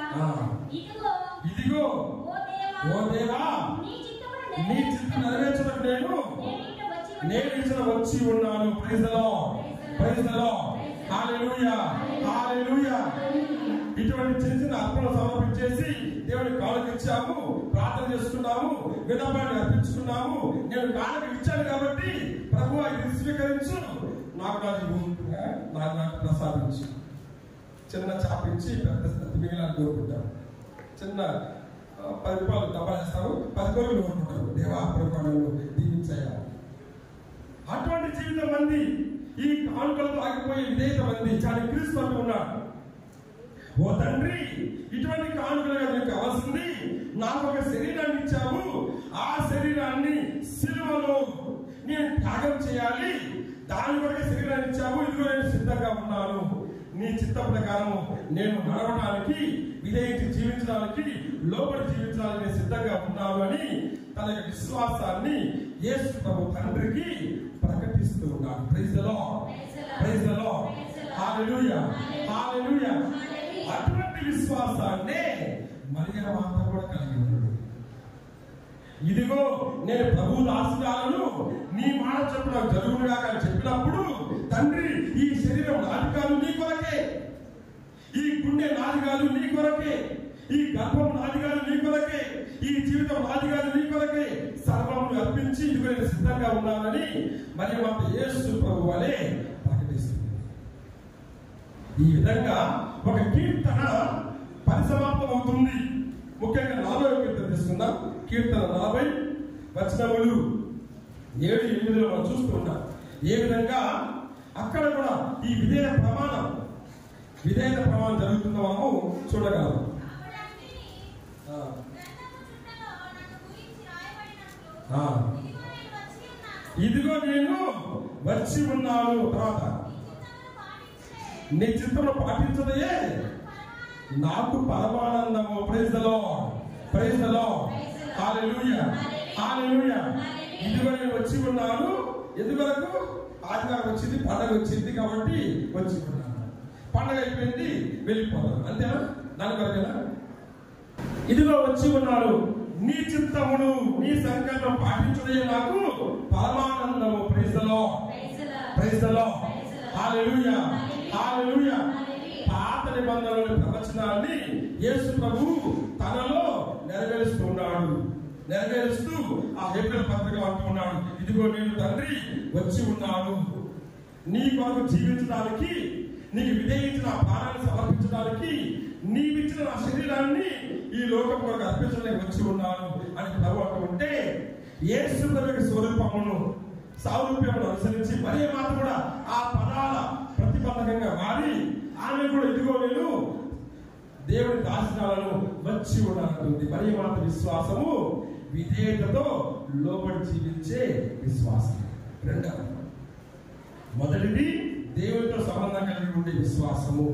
ఇదిగో ఓ దేవా నీ చిత్తము
నెరవేర్చుటకు నేను ఇచ్చట వచ్చి ఉన్నాను. Praise the lord, praise the lord, hallelujah, hallelujah. ఇటువంటి చిన్న చిన్న అర్పణలు సమర్పించేసి దేవుడికి కానుక ఇచ్చాము, ప్రార్థన చేసుకున్నాము, విన్నపాన్ని అర్పించుకున్నాము. నేను కానుక ఇచ్చాను కాబట్టి ప్రభువా ఇది స్వీకరించు, నాకు ప్రసాదించు. చిన్న చాపించి పెద్ద మిగిలిన కోరుకుంటారు. చిన్న 10 రూపాయలు డబ్బా చేస్తారు, 10 కోరులు కోరుకుంటారు. దేవా ప్రభుత్వాలను దీవించాయా. అటువంటి జీవితం మంది, ఈ కానుకలతో ఆగిపోయే విధేయత మంది. చాలా క్రీస్తు అంటూ ఉన్నాడు, ఓ తండ్రి ఇటువంటి కానుకలుగా నీకు కావాల్సింది, నాకు ఒక శరీరాన్ని ఇచ్చావు, ఆ శరీరాన్ని సిలువలో నేను త్యాగం చేయాలి, దాని కొరకు శరీరాన్ని ఇచ్చావు, ఇదిగో నేను సిద్ధంగా ఉన్నాను, నీ చిత్త ప్రకారం నేను నడవడానికి, విధేయించి జీవించడానికి, లోపలి జీవించడానికి నేను సిద్ధంగా ఉన్నాను అని తన యొక్క విశ్వాసాన్ని యేసు ప్రభు తండ్రికి ప్రకటిస్తూ ఉన్నాడు. Praise the lord, praise the lord, hallelujah, hallelujah. అటువంటి విశ్వాసాన్నే మరియ మాత కూడా కలిగి ఉన్నాడు. ఇదిగో నేను ప్రభువు దాసురాలను, నీ మాట చొప్పున జరుగునుగా అని చెప్పినప్పుడు తండ్రి ఈ శరీరం నాది కాదు నీ కొరకే, ఈ గుండె నాది కాదు నీ కొరకే, ఈ గర్భం నాది కాదు నీ కొరకే, ఈ జీవితం నాది కాదు నీ కొరకే, సర్వమును అర్పించి ఇదిగో నేను సిద్ధంగా ఉన్నానని మరియ మాత యేసు ప్రభు వలె ప్రకటిస్తుంది. ఈ విధంగా ఒక కీర్తన పరిసమాప్తం అవుతుంది. ముఖ్యంగా 40వ కీర్తన తీసుకుందాం. కీర్తన 40 వచనములు 7-8 మనం చూస్తున్నాం. ఏ విధంగా అక్కడ కూడా ఈ విధేయత ప్రమాణం జరుగుతుందో మనము చూడగలం. ఇదిగో నేను వచ్చి ఉన్నాను. తర్వాత నీ చిత్తమును పాటించదయే నాకు పరమానందము. Praise the lord, praise the lord, hallelujah, hallelujah. ఇదిగో నేను వచ్చి ఉన్నాను. ఎందువరకు? ఆదివారం వచ్చింది, పండగ వచ్చింది కాబట్టి వచ్చి ఉన్నాను. పండగ అయిపోయింది, వెళ్ళిపోతాను, అంతేనా? దాని కొరకేనా? ఇదిగో వచ్చి ఉన్నాను, నీ చిత్తమును నీ సంకల్పం పాటించదయే నాకు పరమానందము. Praise the lord, praise the lord, hallelujah, hallelujah. పాత నిబంధనలోని ప్రవచనాన్ని యేసు ప్రభువు తనలో నెరవేరుస్తున్నాడు. నెరవేరుస్తూ ఆ హెబ్రీయుల పత్రికలో అంటున్నాడు, ఇదిగో నేను తండ్రి వచ్చి ఉన్నాను, నీ కొరకు జీవించడానికి, నీకు విధేయించిన ఆ ప్రాణాన్ని సమర్పించడానికి, నీవిచ్చిన నా శరీరాన్ని ఈ లోకం కొరకు అర్పించడానికి వచ్చి ఉన్నాను అని ప్రభు అంటుంటే, యేసు ప్రభు స్వరూపమును సారూప్యమును అనుసరించి మరియ మాత కూడా ఆ పదాల ప్రతిబంధకంగా మారి ఆమె కూడా ఇదిగో నేను దేవుని దాసనాలను వచ్చి ఉండాలంటుంది. మరియ మాత విశ్వాసము విధేయతతో లోబడి జీవించే విశ్వాసం. రెండవది, మొదటిది దేవునితో సంబంధం కలిగి ఉండే విశ్వాసము.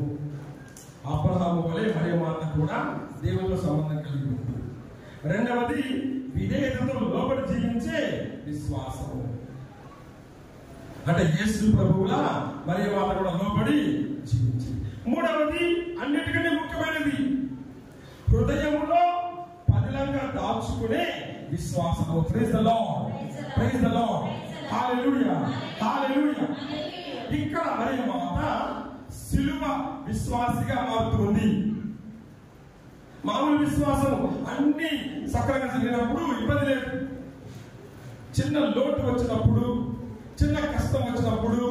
అబ్రహాము వలె మరియ మాత కూడా దేవునితో సంబంధం కలిగి ఉంది. రెండవది, విధేయతతో లోబడి జీవించే విశ్వాసము. అంటే యేసు ప్రభువులా మరియ మాత కూడా లోబడి జీవించింది. మూడవది, అన్నిటికంటే ముఖ్యమైనది, హృదయంలో పదిలంగా దాచుకునే విశ్వాసము. Praise the lord, praise the lord, hallelujah, hallelujah. ఇక్కడ మరియ మాత సిలువ విశ్వాసిగా మారుతుంది. మామూలు విశ్వాసం అన్ని సక్రమంగా జరిగినప్పుడు ఇబ్బంది లేదు. చిన్న లోటు వచ్చినప్పుడు, చిన్న కష్టం వచ్చినప్పుడు,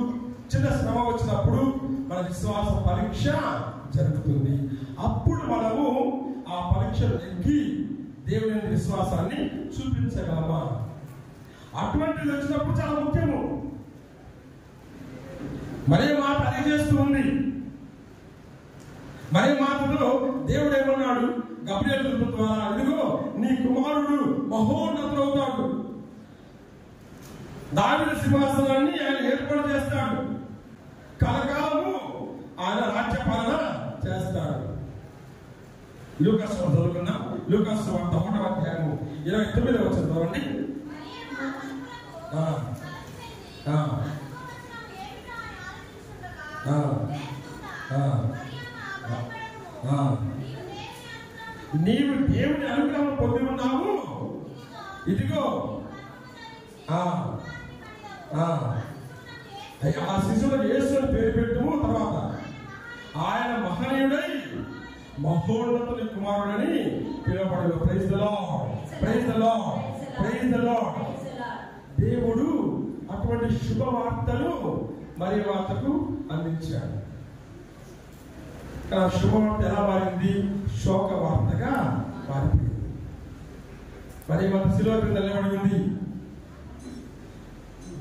చిన్న శ్రమ వచ్చినప్పుడు మన విశ్వాస పరీక్ష జరుగుతుంది. అప్పుడు మనము ఆ పరీక్షలు ఎక్కి దేవుని విశ్వాసాన్ని చూపించగలమా? అటువంటిది వచ్చినప్పుడు చాలా ముఖ్యము. మరియ మాత అది చేస్తూ ఉంది. మరియ మాతతో దేవుడు ఏమన్నాడు? గబ్రియలు దూత ద్వారా, ఇదిగో నీ కుమారుడు మహోన్నతుడవుతాడు, దావీదు సింహాసనాన్ని ఆయన ఏర్పాటు చేస్తాడు, కలకాలము ఆయన రాజ్యపాలన చేస్తాడు. లూకాసు వార్త చదువుకున్నాం. లూకాసు వార్త 1వ అధ్యాయము 29వ వచనం చదవండి. నీవు దేవుని అనుగ్రహం పొంది ఉన్నావు, ఇదిగో ఆ శిశువులకు యేసు అని పేరు పెట్టుము. తర్వాత ఆయన మహనీయుడై మహోన్నతుని కుమారుడని పిలువబడను. Praise the lord, praise the lord, praise the Lord. దేవుడు అటువంటి శుభవార్తను మరియ మాతకు అందించాడు. శుభవార్త ఎలా మారింది? శోక వార్తగా మారిపోయింది. మరియ మాత శిలువ క్రింద నిలబడి ఉంది.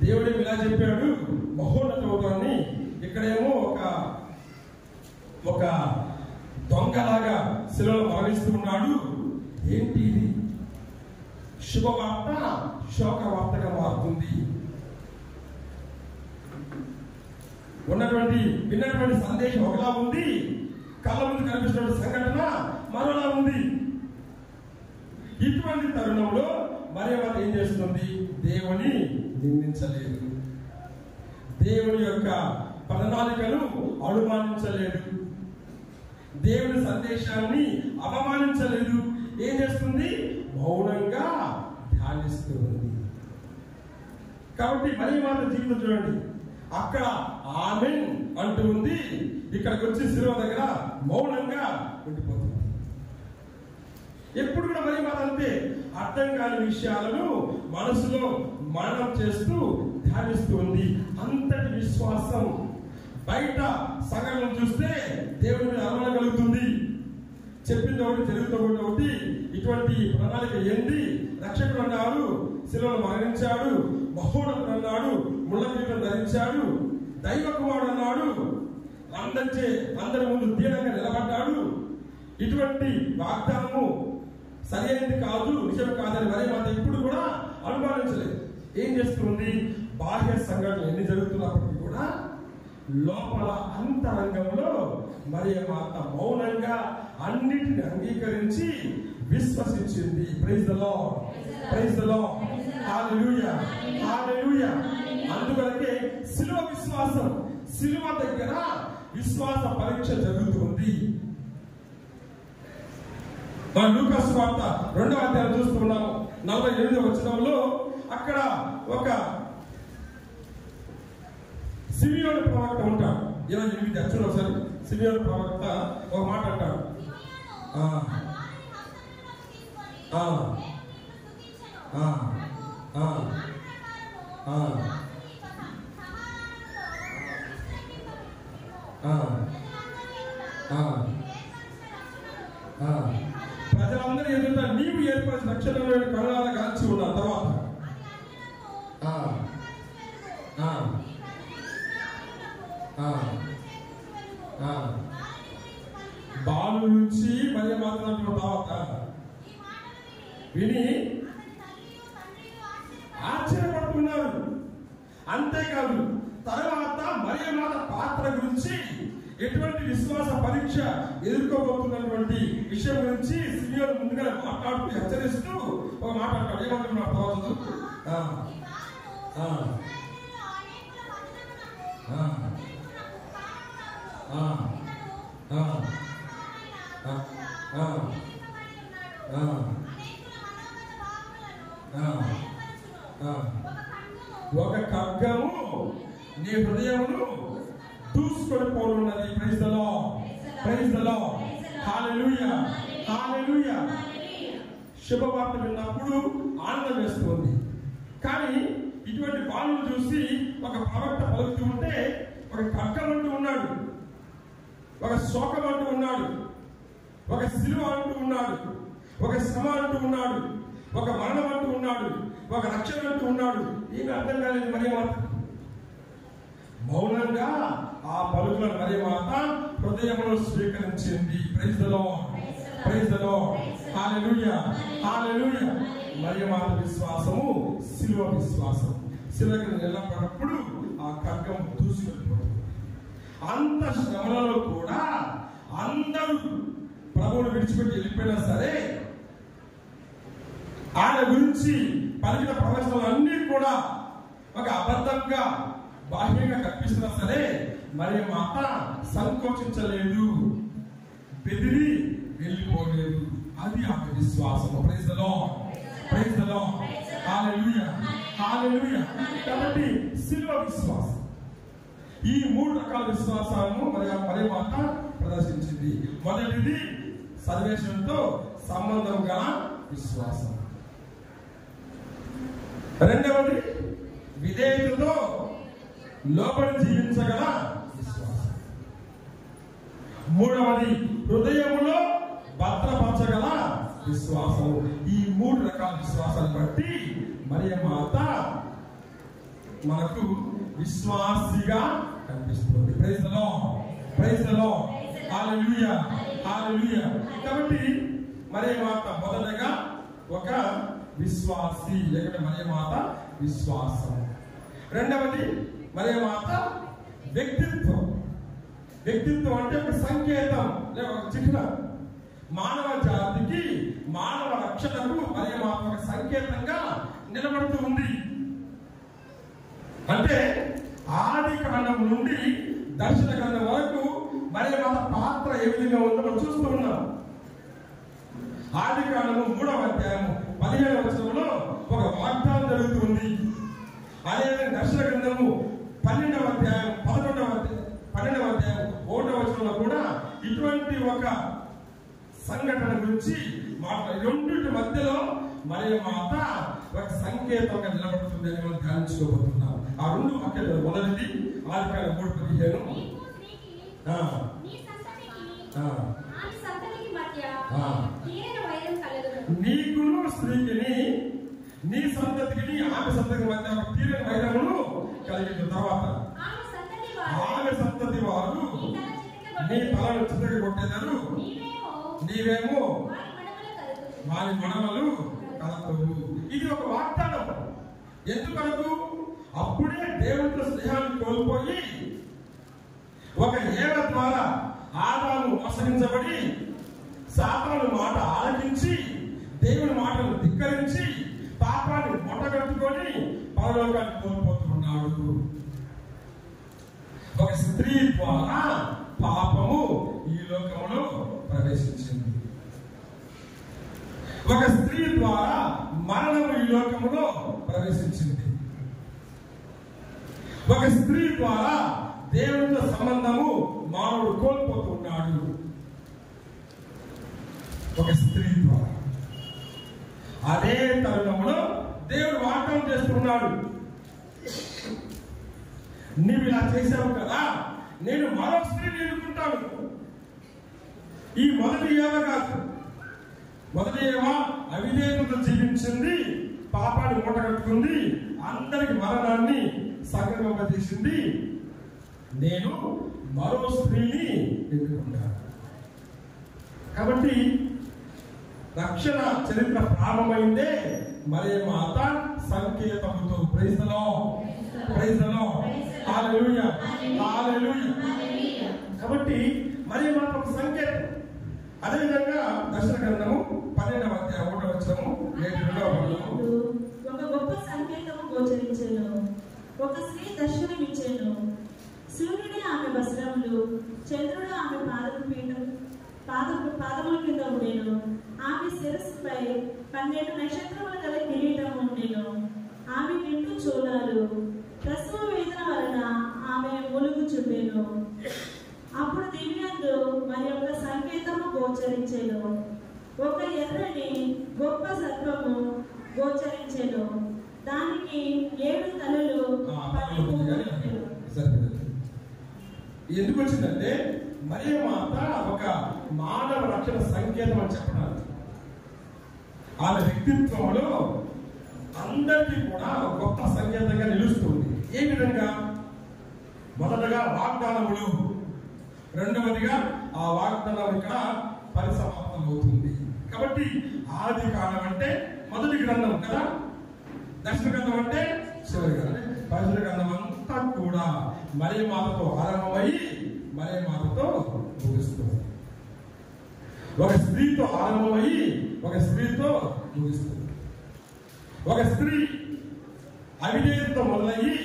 దేవుడు ఇలా చెప్పాడు, మహోన్నతుని. ఇక్కడేమో ఒక దొంగలాగా శిలువలో మరణిస్తూ ఉన్నాడు. ఏంటి ఇది? శుభవార్త శోక వార్తగా మారుతుంది. విన్నటువంటి సందేశం ఒకలా ఉంది, కళ్ళ ముందు కనిపిస్తున్న సంఘటన మరోలా ఉంది. ఇటువంటి తరుణంలో మరియ మాత ఏం చేస్తుంది? దేవుని నిందించలేదు, దేవుని యొక్క ప్రణాళికను అనుమానించలేదు, దేవుని సందేశాన్ని అవమానించలేదు. ఏం చేస్తుంది? మౌనంగా ధ్యానిస్తుంది. కాబట్టి మరియ మాత జీవితం చూడండి, అక్కడ ఆమెన్ అంటూ ఉంది, ఇక్కడికి వచ్చి శిలువ దగ్గర మౌనంగా ఉండిపోతుంది. ఎప్పుడు కూడా మరియ మాత అంతే, అర్థం కాని విషయాలను మనసులో మననం చేస్తూ ధ్యానిస్తూ ఉంది. అంతటి విశ్వాసం. బయట సంఘటన చూస్తే దేవుడి మీద అనుమానం కలుగుతుంది. చెప్పింది ఒకటి, జరుగుతుంది ఒకటి. ఇటువంటి ప్రణాళిక ఏంటి? రక్షకుడు అన్నాడు, శిలువలో మరణించాడు, మహోన్నతుడు అన్నాడు, ముళ్ళ కిరీటం ధరించాడు, దైవ కుమారుడు అన్నాడు, అందరి ముందు దీనంగా నిలబడ్డాడు. ఇటువంటి వాగ్దానము సరైనది కాదు, నిజం కాదని మరియ మాత ఇప్పుడు కూడా అనుమానించలేదు. ఏం చేస్తుంది? బాహ్య సంఘటనలు ఎన్ని జరుగుతున్నప్పటికీ కూడా లోపల అంతరంగంలో మరియ మాత మౌనంగా అన్నిటిని అంగీకరించి విశ్వసించింది. Praise the lord, praise the lord, hallelujah, hallelujah. అందువల్లే శిలువ విశ్వాసం, శిలువ దగ్గర విశ్వాస పరీక్ష జరుగుతుంది. మన లూకాసు వార్త 2వ అధ్యాయం చూస్తున్నాము. 48వ వచనంలో అక్కడ ఒక సిమియోను ప్రవక్త ఉంటాడు. 28 అచ్చులో ఒకసారి సిమియోను ప్రవక్త ఒక మాట అంటాడు. ప్రజలందరూ ఎదుట నీవు ఏర్పరిచిన రక్షణలో కళ్ళారా కాల్చి ఉన్న తర్వాత బాలు నుంచి మరియ మాత్రం తర్వాత విని ఆశ్చర్యపడుతున్నారు. అంతేకాదు తర్వాత మరియ మాత పాత్ర గురించి ఎటువంటి విశ్వాస పరీక్ష ఎదుర్కోబోతున్నటువంటి విషయం గురించి సిమియోను ముందుగా మాట్లాడుతూ హెచ్చరిస్తూ ఒక మాట్లాడతాడు. ఏమంటున్నాడు తర్వాత? ఒక ఖడ్గము నీ హృదయమును దూసుకొని పోనున్నది. Praise the lord, praise the lord, hallelujah, hallelujah. శుభవార్త విన్నప్పుడు ఆనందం వేస్తుంది. కానీ ఇటువంటి బాలును చూసి ఒక ప్రవక్త పలుకుతూ ఉంటే ఒక ఖడ్గం అంటూ ఉన్నాడు, ఒక శోకం అంటూ ఉన్నాడు, ఒక శిలువ అంటూ ఉన్నాడు, ఒక శ్రమ అంటూ ఉన్నాడు, ఒక మరణం అంటూ ఉన్నాడు, ఒక రక్షణ అంటూ ఉన్నాడు. ఏమి అర్థం కాలేదు మరియ మాత. మౌనంగా ఆ పలుకులను మరియ మాత హృదయంలో స్వీకరించింది. Praise the lord, praise the lord, hallelujah, hallelujah. Mariya మాత విశ్వాసము శిలువ విశ్వాసం. శిలువకి నిలబడినప్పుడు ఆ ఖడ్గం దూసుకెళ్ళిపోతుంది. అంత శ్రమలలో కూడా అందరూ ప్రభువును విడిచిపెట్టి వెళ్ళిపోయినా సరే ఆయన గురించి పలికిన ప్రవచనాలన్నీ కూడా ఒక అబద్ధంగా బాహ్యంగా కనిపిస్తున్నా సరే మరియ మాత సంకోచించలేదు, బెదిరి వెళ్ళిపోలేదు. అది ఆమె విశ్వాసం. Praise the lord, praise the lord, hallelujah, hallelujah. కాబట్టి శిలువ విశ్వాసం. ఈ 3 రకాల విశ్వాసాలను మరియ మాత ప్రదర్శించింది. మొదటిది సర్వేశ్వరునితో సంబంధం గల విశ్వాసం. రెండవది విధేయతతో లోబడి జీవించగల విశ్వాసం. మూడవది హృదయములో భద్రపరచగల విశ్వాసము. ఈ 3 రకాల విశ్వాసాన్ని బట్టి మరియ మాత మనకు విశ్వాసిగా కనిపిస్తుంది. Praise the lord, praise the lord, hallelujah, hallelujah. కాబట్టి మరియ మాత మొదటగా ఒక విశ్వాసి, లేకపోతే మరియ మాత విశ్వాసం. రెండవది మరియ మాత వ్యక్తిత్వం. వ్యక్తిత్వం అంటే ఒక సంకేతం లేదా ఒక చిహ్నం. మానవ జాతికి మానవ రక్షణకు మరియ మాత ఒక సంకేతంగా నిలబడుతూ ఉంది. అంటే ఆది కాండం నుండి దర్శన గ్రంథం వరకు మరియ మాత పాత్ర ఏ విధంగా ఉందో మనం చూస్తూ ఉన్నాం. ఆది కాండము 3వ అధ్యాయం 17వ వచనంలో ఒక వాగ్దానం జరుగుతుంది. అదేవిధంగా దర్శన గ్రంథము 12వ అధ్యాయం 11వ అధ్యాయం 1వ వచనంలో కూడా ఇటువంటి ఒక సంఘటన గురించి రెండింటి మధ్యలో మరియ మాత ఒక సంకేతంగా నిలబడుతుంది అని మనం ధ్యానించుకోబోతున్నాం. ఆ 2 వాక్యాలు మొదటిది ఆదికాండం 3:15. నీకును స్త్రీకిని నీ సంతతికి ఆమె సంతతికి మధ్య ఒక తీరని వైరమును కలిగిన తర్వాత ఆమె సంతతి వారు నీ తలను చిత్తగా కొట్టేదారు, నీవేమో వారి మనవలు కలతవు. ఇది ఒక వాగ్దానం. ఎందుకనకు అప్పుడే దేవుడితో స్నేహాన్ని కోల్పోయి ఒక ఏవ ద్వారా ఆదాము మోసగించబడి సాతాను మాట ఆలకించి దేవుని మాటను ధిక్కరించి పాపాన్ని మొట్టగట్టుకొని పరలోకాన్ని కోల్పోతున్నాడు. ఒక స్త్రీ ద్వారా పాపము ఈ లోకంలో ప్రవేశించింది. ఒక స్త్రీ ద్వారా మరణము ఈ లోకంలో ప్రవేశించింది. ఒక స్త్రీ ద్వారా దేవునితో సంబంధము మానవుడు కోల్పోతున్నాడు. ఒక స్త్రీ ద్వారా. అదే తరుణంలో దేవుడు వాగ్దానం చేస్తున్నాడు, నీవు ఇలా చేశావు కదా, నేను మరో స్త్రీని ఎన్నుకుంటాను. ఈ మొదటి ఏవ కాదు. మొదటి ఏవ అవిధేయతతో జీవించింది, పాపాన్ని మూటగట్టుకుంది, అందరికి మరణాన్ని సంక్రమింపజేసింది. నేను మరో స్త్రీని ఎన్నుకుంటాను. కాబట్టి రక్షణ చరిత్ర ప్రారంభమైందే మరియ మాత సంకేతముతో. Praise the lord, praise the lord, hallelujah, hallelujah. కాబట్టి మరియ మాత ఒక సంకేతం. అదేవిధంగా దర్శన గ్రంథము 12వ అధ్యాయం 1వ వచనము 7వ వచనము,
ఒక గొప్ప సంకేతము గోచరించెను, ఒక స్త్రీ దర్శనమిచ్చెను. సూర్యుడే ఆమె వస్త్రములు, చంద్రుడు ఆమె పాదముల కింద ఉండేను. ఆమె శిరస్సుపై 12 నక్షత్రముల గల కిరీటం ఉండేను. ఆమె నిండు చూడాలు, ప్రసవ వేదన వలన ఆమె మూలుగుచుండెను. అప్పుడు దివ్యందు మరి ఒక సంకేతము గోచరించెను, ఒక ఎర్రని గొప్ప సర్పము గోచరించెను. దానికి 7 తలలు 10 కొమ్ములు.
ఎందుకు వచ్చిందంటే మరియ మాత ఒక మానవ రక్షణ సంకేతం అని చెప్పడానికి. ఆమె వ్యక్తిత్వంలో అందరికీ కూడా ఒక గొప్ప సంకేతంగా నిలుస్తుంది. ఏ విధంగా? మొదటగా వాగ్దానములు, రెండవదిగా ఆ వాగ్దానం ఇక్కడ పరిసమాప్తం అవుతుంది. కాబట్టి ఆది కాండం అంటే మొదటి గ్రంథం కదా, దర్శన గ్రంథం అంటే చివరి గ్రంథం. పరిశుద్ధ గ్రంథం అంతా కూడా మరియ మాతతో ఆరంభమై మరియ మాతతో ముగిస్తుంది. ఒక స్త్రీతో ఆరంభమై ఒక స్త్రీతో ముగిస్తుంది. ఒక స్త్రీ అవిధేయతతో మొదలయ్యి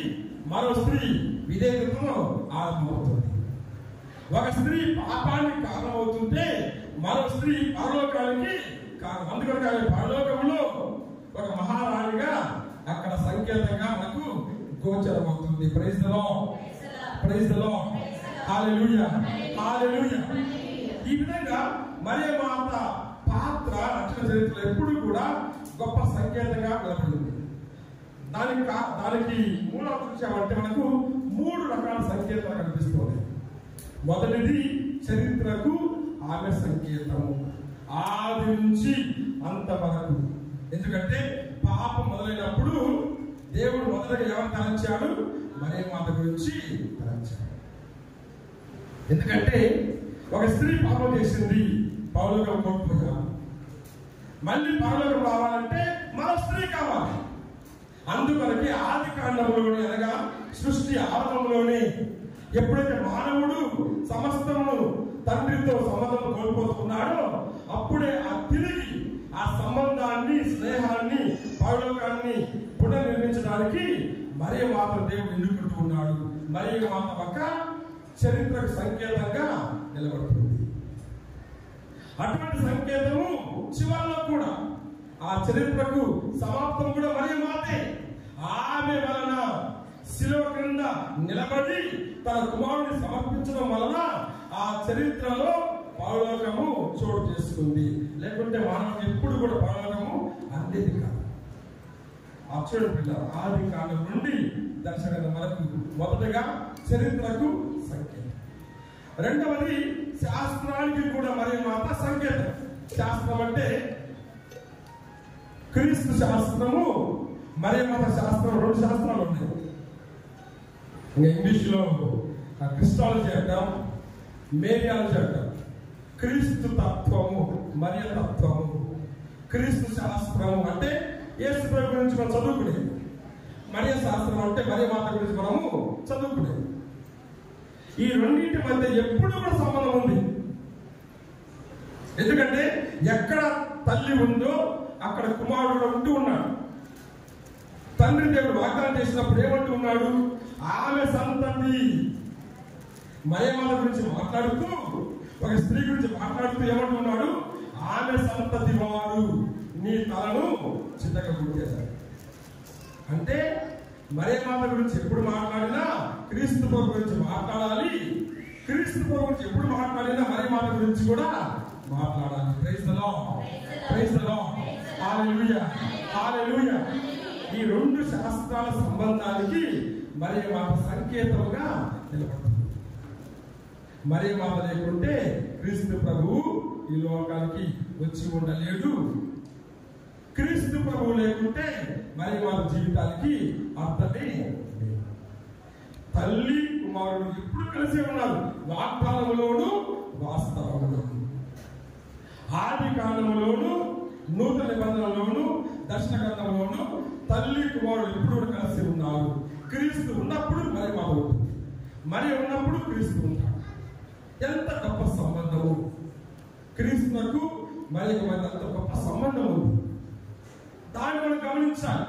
మరో స్త్రీ విధేయతతో ఆరంభమవుతుంది. ఒక స్త్రీ పాపానికి కారణమవుతుంటే మరో స్త్రీ పరలోకానికి కారణం. అందుకని పరలోకంలో ఒక మహారాణిగా అక్కడ సంకేతంగా మనకు గోచరమవుతుంది. Praise the lord, praise the lord, hallelujah, hallelujah. ఈ విధంగా మరియ మాత పాత్ర రక్షణ చరిత్రలో ఎప్పుడు కూడా గొప్ప సంకేతంగా నిలబడింది. దానికి మూలం చూసామంటే మనకు 3 రకాల సంకేతాలు కనిపిస్తుంది. మొదటిది చరిత్రకు ఆమె సంకేతము, ఆది నుంచి అంత వరకు. ఎందుకంటే పాపం మొదలైనప్పుడు దేవుడు మొదటగా ఎవరు తలంచాడు? మరియ మాత గురించి తలంచాడు. ఎందుకంటే ఒక స్త్రీ పాపం చేసింది, పరలోకం కోల్పోయారు. మళ్ళీ పరలోకం రావాలంటే మరో స్త్రీ కావాలి. అందుకొరకే ఆది కాండంలోనే అనగా సృష్టి ఆరంభంలోనే ఎప్పుడైతే మానవుడు సమస్తమును తండ్రితో సంబంధం కోల్పోతున్నాడో అప్పుడే తిరిగి ఆ సంబంధాన్ని, స్నేహాన్ని, పరలోకాన్ని పునర్నిర్మించడానికి మరియ మాత దేవుడు ఎన్నుకుంటూ ఉన్నాడు. మరియ మాత ఒక చరిత్రకు సంకేతంగా నిలబడుతుంది. అటువంటి సంకేతము చివరిలో కూడా ఆ చరిత్రకు సమాప్తం కూడా మరియ మాతే. ఆమె వలన శిలువ క్రింద నిలబడి తన కుమారుని సమర్పించడం వలన ఆ చరిత్రలో పరలోకము చోటు చేసుకుంది. లేకుంటే మానవుడు ఎప్పుడు కూడా పరలోకము అందేది కాదు. అక్షరుడు పిల్ల ఆది కాలం నుండి దర్శనం వరకు మొదటగా చరిత్రకు సంకేతం. రెండవది శాస్త్రానికి కూడా మరియ మాత సంకేతం. శాస్త్రం అంటే క్రీస్తు శాస్త్రము, మరియ మాత శాస్త్రం, 2 శాస్త్రాలు ఉన్నాయి. ఇంకా ఇంగ్లీష్లో క్రిస్టాలజీ అంటాం, మేరియాలజీ అంటాం. క్రీస్తు తత్వము, మరియ తత్వము. క్రీస్తు శాస్త్రము అంటే యేసు ప్రభు గురించి మనం చదువుకునేది. మరియ శాస్త్రం అంటే మరియ మాత గురించి మనము చదువుకునేది. ఈ రెండింటి మధ్య ఎప్పుడు కూడా సంబంధం ఉంది. ఎందుకంటే ఎక్కడ తల్లి ఉందో అక్కడ కుమారుడు ఉంటూ ఉన్నాడు. తండ్రి దేవుడు వాగ్దానం చేసినప్పుడు ఏమంటూ ఉన్నాడు? ఆమె సంతతి. మరియ మాత గురించి మాట్లాడుతూ, ఒక స్త్రీ గురించి మాట్లాడుతూ ఏమంటున్నాడు? ఆమె సంతతి వారు నీ తలను చిన్నగా గుర్తించారు. అంటే మరియ మాత గురించి ఎప్పుడు మాట్లాడినా క్రీస్తు ప్రభు గురించి మాట్లాడాలి. క్రీస్తు ప్రభు గురించి ఎప్పుడు మాట్లాడినా మరియ మాత గురించి కూడా మాట్లాడాలి. Praise the lord, praise the lord, hallelujah, hallelujah. ఈ 2 శాస్త్రాల సంబంధానికి మరియ మాత సంకేతంగా నిలబడుతుంది. మరియ మాత లేకుంటే క్రీస్తు ప్రభువు ఈ లోకానికి వచ్చి ఉండలేడు. క్రీస్తు ప్రభువు లేకుంటే మరియ మాత జీవితానికి అర్థమే లేదు. తల్లి కుమారుడు ఎప్పుడు కలిసి ఉన్నారు, వాగ్దానములోను వాస్తవములోను. ఆది కాలంలోను నూతన నిబంధనలోను దర్శన గ్రంథంలోను తల్లి కుమారుడు ఎప్పుడు కలిసి ఉన్నారు. క్రీస్తు ఉన్నప్పుడు మరి మాత ఉంటుంది, మరి ఉన్నప్పుడు క్రీస్తు ఉంటాడు. ఎంత గొప్ప సంబంధము! క్రీస్తునకు మరి అంత గొప్ప సంబంధం ఉంది. దాన్ని మనం గమనించాలి.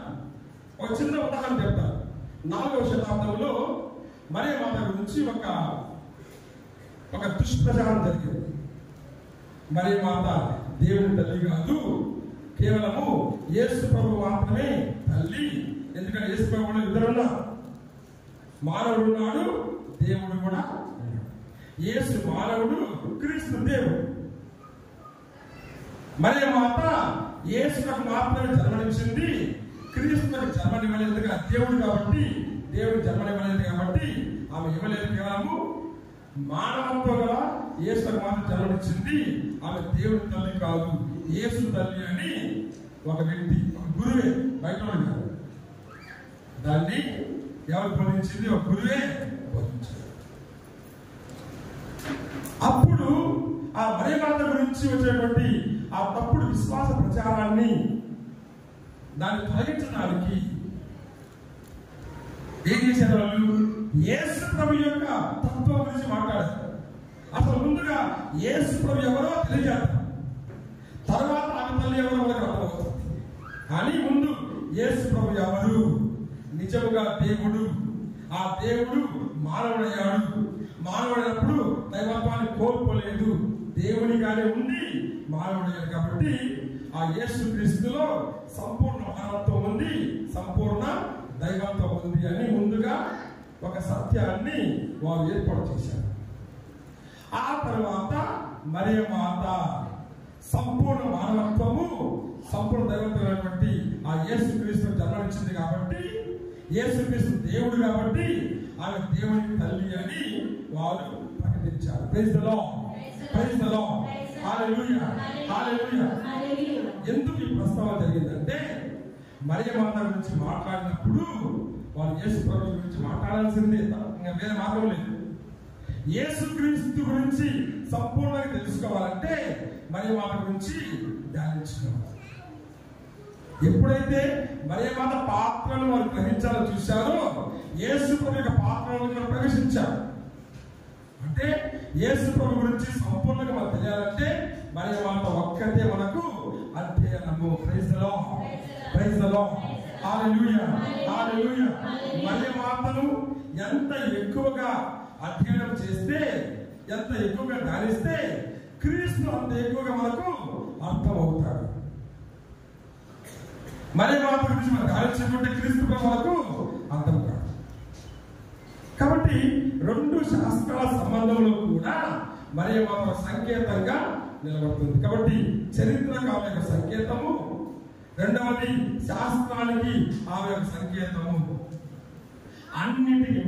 ఒక చిన్న ఉదాహరణ చెప్తాను. 4వ శతాబ్దంలో మరియ మాత గురించి ఒక దుష్ప్రచారం జరిగింది. మరియ మాత దేవుని తల్లి కాదు, కేవలము యేసు ప్రభు మాత్రమే తల్లి. ఎందుకంటే యేసు ప్రభు ఇద్దరున్నారు, మానవుడు ఉన్నాడు, దేవుడు కూడా ఉన్నాడు. యేసు మానవుడు, క్రీస్తు దేవుడు. మరియ మాత యేసుకు మాత్రమే జన్మనిచ్చింది, క్రీస్తుకు జన్మనివ్వలేదు. ఎందుకంటే దేవుడు కాబట్టి, దేవుడు జన్మనివ్వలేదు కాబట్టి ఆమె ఇవ్వలేదు. కేవలము మానవత్వం గల యేసుకు మాత్రం జన్మనిచ్చింది. ఆమె దేవుడి తల్లి కాదు, యేసు తల్లి అని ఒక వ్యక్తి, ఒక గురువే, బయట కాదు, దాన్ని ఎవరు బోధించింది? ఒక గురువే బోధించారు. అప్పుడు ఆ మరియమాత గురించి వచ్చేటువంటి ఆ తప్పుడు విశ్వాస ప్రచారాన్ని దాన్ని తొలగించడానికి ఏం చేశారు వాళ్ళు? యేసు ప్రభు యొక్క తత్వం గురించి మాట్లాడారు. అసలు ముందుగా యేసు ప్రభు ఎవరో తెలియజేస్తారు, తర్వాత ఆమె తల్లి ఎవరో వాళ్ళకి అర్థమవుతుంది. కానీ ముందు యేసు ప్రభు ఎవరు? నిజముగా దేవుడు. ఆ దేవుడు మానవుడయ్యాడు. మానవుడైనప్పుడు దైవత్వాన్ని కోల్పోలేదు, దేవునిగానే ఉండి మానవుడయ్యాడు. కాబట్టి ఆ యేసు క్రీస్తులో సంపూర్ణ మానవత్వం ఉంది, సంపూర్ణ దైవత్వం ఉంది అని ముందుగా ఒక సత్యాన్ని వారు ఏర్పాటు చేశారు. ఆ తర్వాత మరియ మాత సంపూర్ణ మానవత్వము, సంపూర్ణ దైవత్వమైనటువంటి ఆ యేసు క్రీస్తు జన్మనిచ్చింది కాబట్టి, యేసు క్రీస్తు దేవుడు కాబట్టి ఆమె దేవుని తల్లి అని వారు ప్రకటించారు. Praise the lord, praise the lord, hallelujah, hallelujah. ఎందుకు ఈ ప్రస్తావన జరిగిందంటే, మరియ మాత గురించి మాట్లాడినప్పుడు వారు యేసు ప్రభు గురించి మాట్లాడాల్సిందే, ఇంకా వేరే మార్గం లేదు. యేసు క్రీస్తు గురించి సంపూర్ణంగా తెలుసుకోవాలంటే మరియ మాత గురించి ధ్యానించుకోవాలి. ఎప్పుడైతే మరియ మాత పాత్రను వారు గ్రహించాలో చూశారో, యేసు ప్రభు యొక్క పాత్రను ప్రవేశించారు. అంటే యేసు ప్రభు గురించి సంపూర్ణంగా మనకు తెలియాలంటే మరియ మాత ఒక్కటే మనకు అధ్యయనము. Praise the lord, praise the lord, hallelujah, hallelujah. మరియ మాతను ఎంత ఎక్కువగా అధ్యయనం చేస్తే, ఎంత ఎక్కువగా ధ్యానిస్తే క్రీస్తు అంత ఎక్కువగా మనకు అర్థమవుతాడు. మరియ మాత గురించి మనం ధ్యానించుకుంటే క్రీస్తు మనకు అర్థం కాదు. కాబట్టి రెండు శాస్త్రాల సంబంధంలో కూడా మరియ మాత సంకేతంగా నిలబడుతుంది. కాబట్టి చరిత్రకు ఆమె యొక్క సంకేతము, రెండవది శాస్త్రానికి ఆమె యొక్క సంకేతము. అన్నిటికి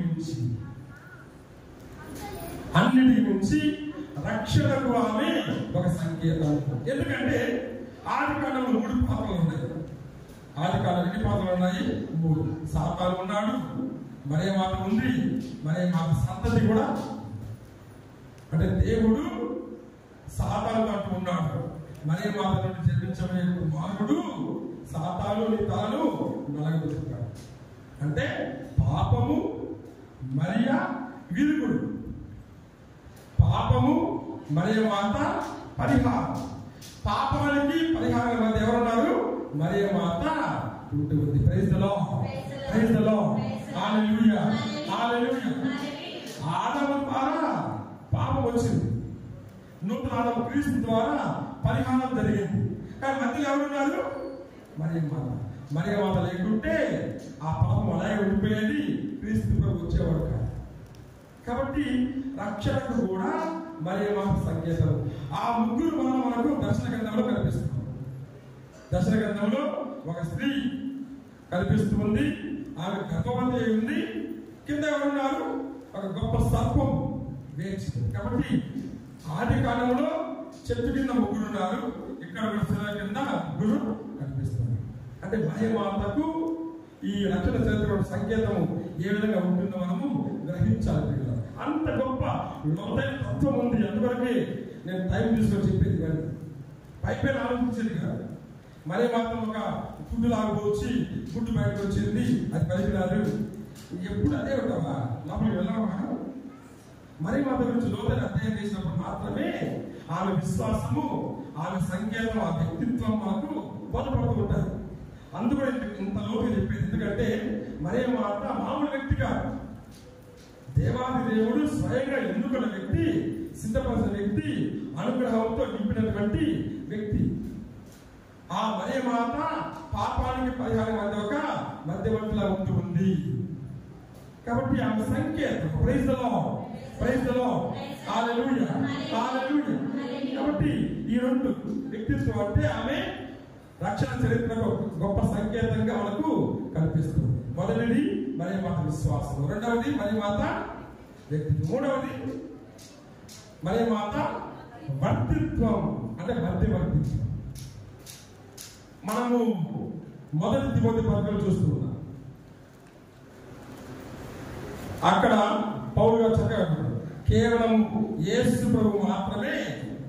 మించి రక్షణకు ఆమె ఒక సంకేతం. ఎందుకంటే ఆది కాలంలో 3 పాత్రలు ఉన్నాయి. ఆది కాలం ఎన్ని పాత్రలు ఉన్నాయి? 3. సాతాను ఉన్నాడు, మరియ మాత ఉంది, మరియ మాత సంతతి కూడా. అంటే దేవుడు సాతానుతో అంటూ ఉన్నాడు, మరియ మాత నుండి జన్మించబోయే కుమారుడు సాతాను నీ తలను నలగబెట్టుతాడు. అంటే పాపము మరియ విరుగుడు, పాపము మరియ మాత పరిహారం. పాపానికి పరిహారం మధ్య ఎవరున్నారు? మరియ మాత ఉంటుంది. Praise the lord, praise the lord, hallelujah, hallelujah. ఆదాము ద్వారా పాపం వచ్చింది, నూతన ఆదాము క్రీస్తు ద్వారా పరిహారం జరిగింది. కానీ మధ్యలో ఎవరున్నారు? మరియ మాత. మరియ మాత లేకుంటే ఆ పాపం అలాగే ఉండిపోయేది, క్రీస్తు ప్రభు వచ్చేవాడు కాదు. కాబట్టి రక్షణకు కూడా మరియ మాత సంకేతం. ఆ ముగ్గురు మనకు దర్శన గ్రంథంలో కనిపిస్తుంది. దర్శన గ్రంథంలో ఒక స్త్రీ కనిపిస్తుంది, ఆమె గర్భవతి అయి ఉంది. కింద ఎవరున్నారు? ఒక గొప్ప సర్పం వేచింది. కాబట్టి ఆది కాలంలో చెట్టు కింద ముగ్గురు ఉన్నారు, ఇక్కడ కూడా కింద ముగ్గురు కనిపిస్తున్నారు. అంటే మరియ మాతకు ఈ రక్షణ చరిత్ర సంకేతము ఏ విధంగా ఉంటుందో మనము గ్రహించాలి. అంత గొప్ప లోతైన తత్వం ఉంది. అందువరకే నేను టైం తీసుకొని చెప్పేది కానీ పైపైన ఆలోచించేది కాదు. మరి మాత్రం ఒక గుడ్డు లాగబోచ్చి గుడ్డు బయటకు వచ్చింది, అది పలికిరాదు, ఎప్పుడు అదే ఉంటావా, లోపలికి వెళ్ళామా? మరి మాత గురించి లోతైన అధ్యయనం చేసినప్పుడు మాత్రమే ఆమె విశ్వాసము, ఆమె సంకేతం, ఆ వ్యక్తిత్వం మనకు బోధపడుతూ ఉంటాయి. అందుకు ఇంత లోతుగా చెప్పేది, ఎందుకంటే మరే మాట మామూలు వ్యక్తి కాదు. దేవాది దేవుడు స్వయంగా ఎన్నుకున్న వ్యక్తి, సిద్ధపరిచిన వ్యక్తి, అనుగ్రహంతో నింపినటువంటి వ్యక్తి. ఆ మరే మాట పాపానికి పరిహారం అందే ఒక మధ్యవర్తిలా ఉంటూ ఉంది. కాబట్టి ఆమె సంకేతం. Praise the lord, praise the lord, hallelujah, hallelujah. కాబట్టి ఈ రెండు వ్యక్తిత్వం అంటే ఆమె రక్షణ చరిత్రకు గొప్ప సంకేతంగా మనకు కనిపిస్తుంది. మొదటిది మరి మాత విశ్వాసం, రెండవది మరి మాత వ్యక్తిత్వం, మూడవది మరి మాత వర్తిత్వం అంటే మధ్యవర్తిత్వం. మనము మొదటి తిమోతి పత్రికలో చూస్తున్నాం. అక్కడ పౌలు గారు చక్కగా కేవలం యేసు ప్రభు మాత్రమే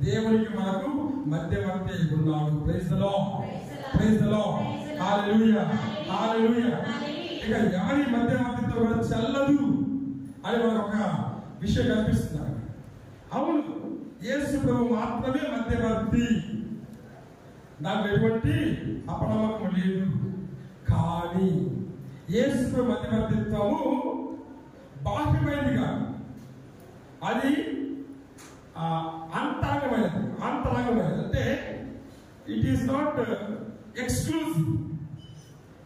దేవునికి మనకు మధ్యవర్తి ఉన్నాడు. Praise the lord, praise the lord, hallelujah, hallelujah. ఇక ఎవరి మధ్యవర్తితో కూడా చెల్లదు అని మనకు ఒక విషయం కనిపిస్తుంది. అవును, యేసు ప్రభు మాత్రమే మధ్యవర్తి, దాంట్లో ఎటువంటి అపనమ్మకం లేదు. కానీ యేసు ప్రభు మధ్యవర్తిత్వము బాహ్యమైనది కాదు, అది అంతరంగమైనది. అంతరంగమైనది అంటే it is not exclusive,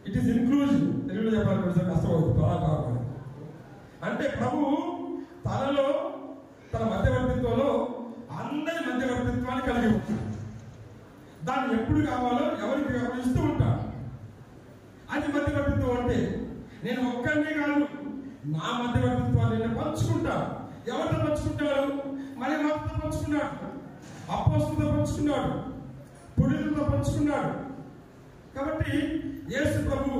it is inclusive. తెలుగులో చెప్పాలి కష్టమవుతుంది, త్వరగా కావాలి. అంటే ప్రభు తనలో, తన మధ్యవర్తిత్వంలో అందరి మధ్యవర్తిత్వాన్ని కలిగి ఉంటాడు. దాన్ని ఎప్పుడు కావాలో ఎవరికి కావాలో ఇస్తూ ఉంటాడు. అది మధ్యవర్తిత్వం అంటే నేను ఒక్కరినే కాదు, నా మధ్యవర్తిత్వాన్ని నేను పంచుకుంటాను. ఎవరితో పంచుకుంటాడు? మరి మాతో పంచుకున్నాడు, అపోస్తలులతో పంచుకున్నాడు, పునీతులతో పంచుకున్నాడు. కాబట్టి యేసు ప్రభు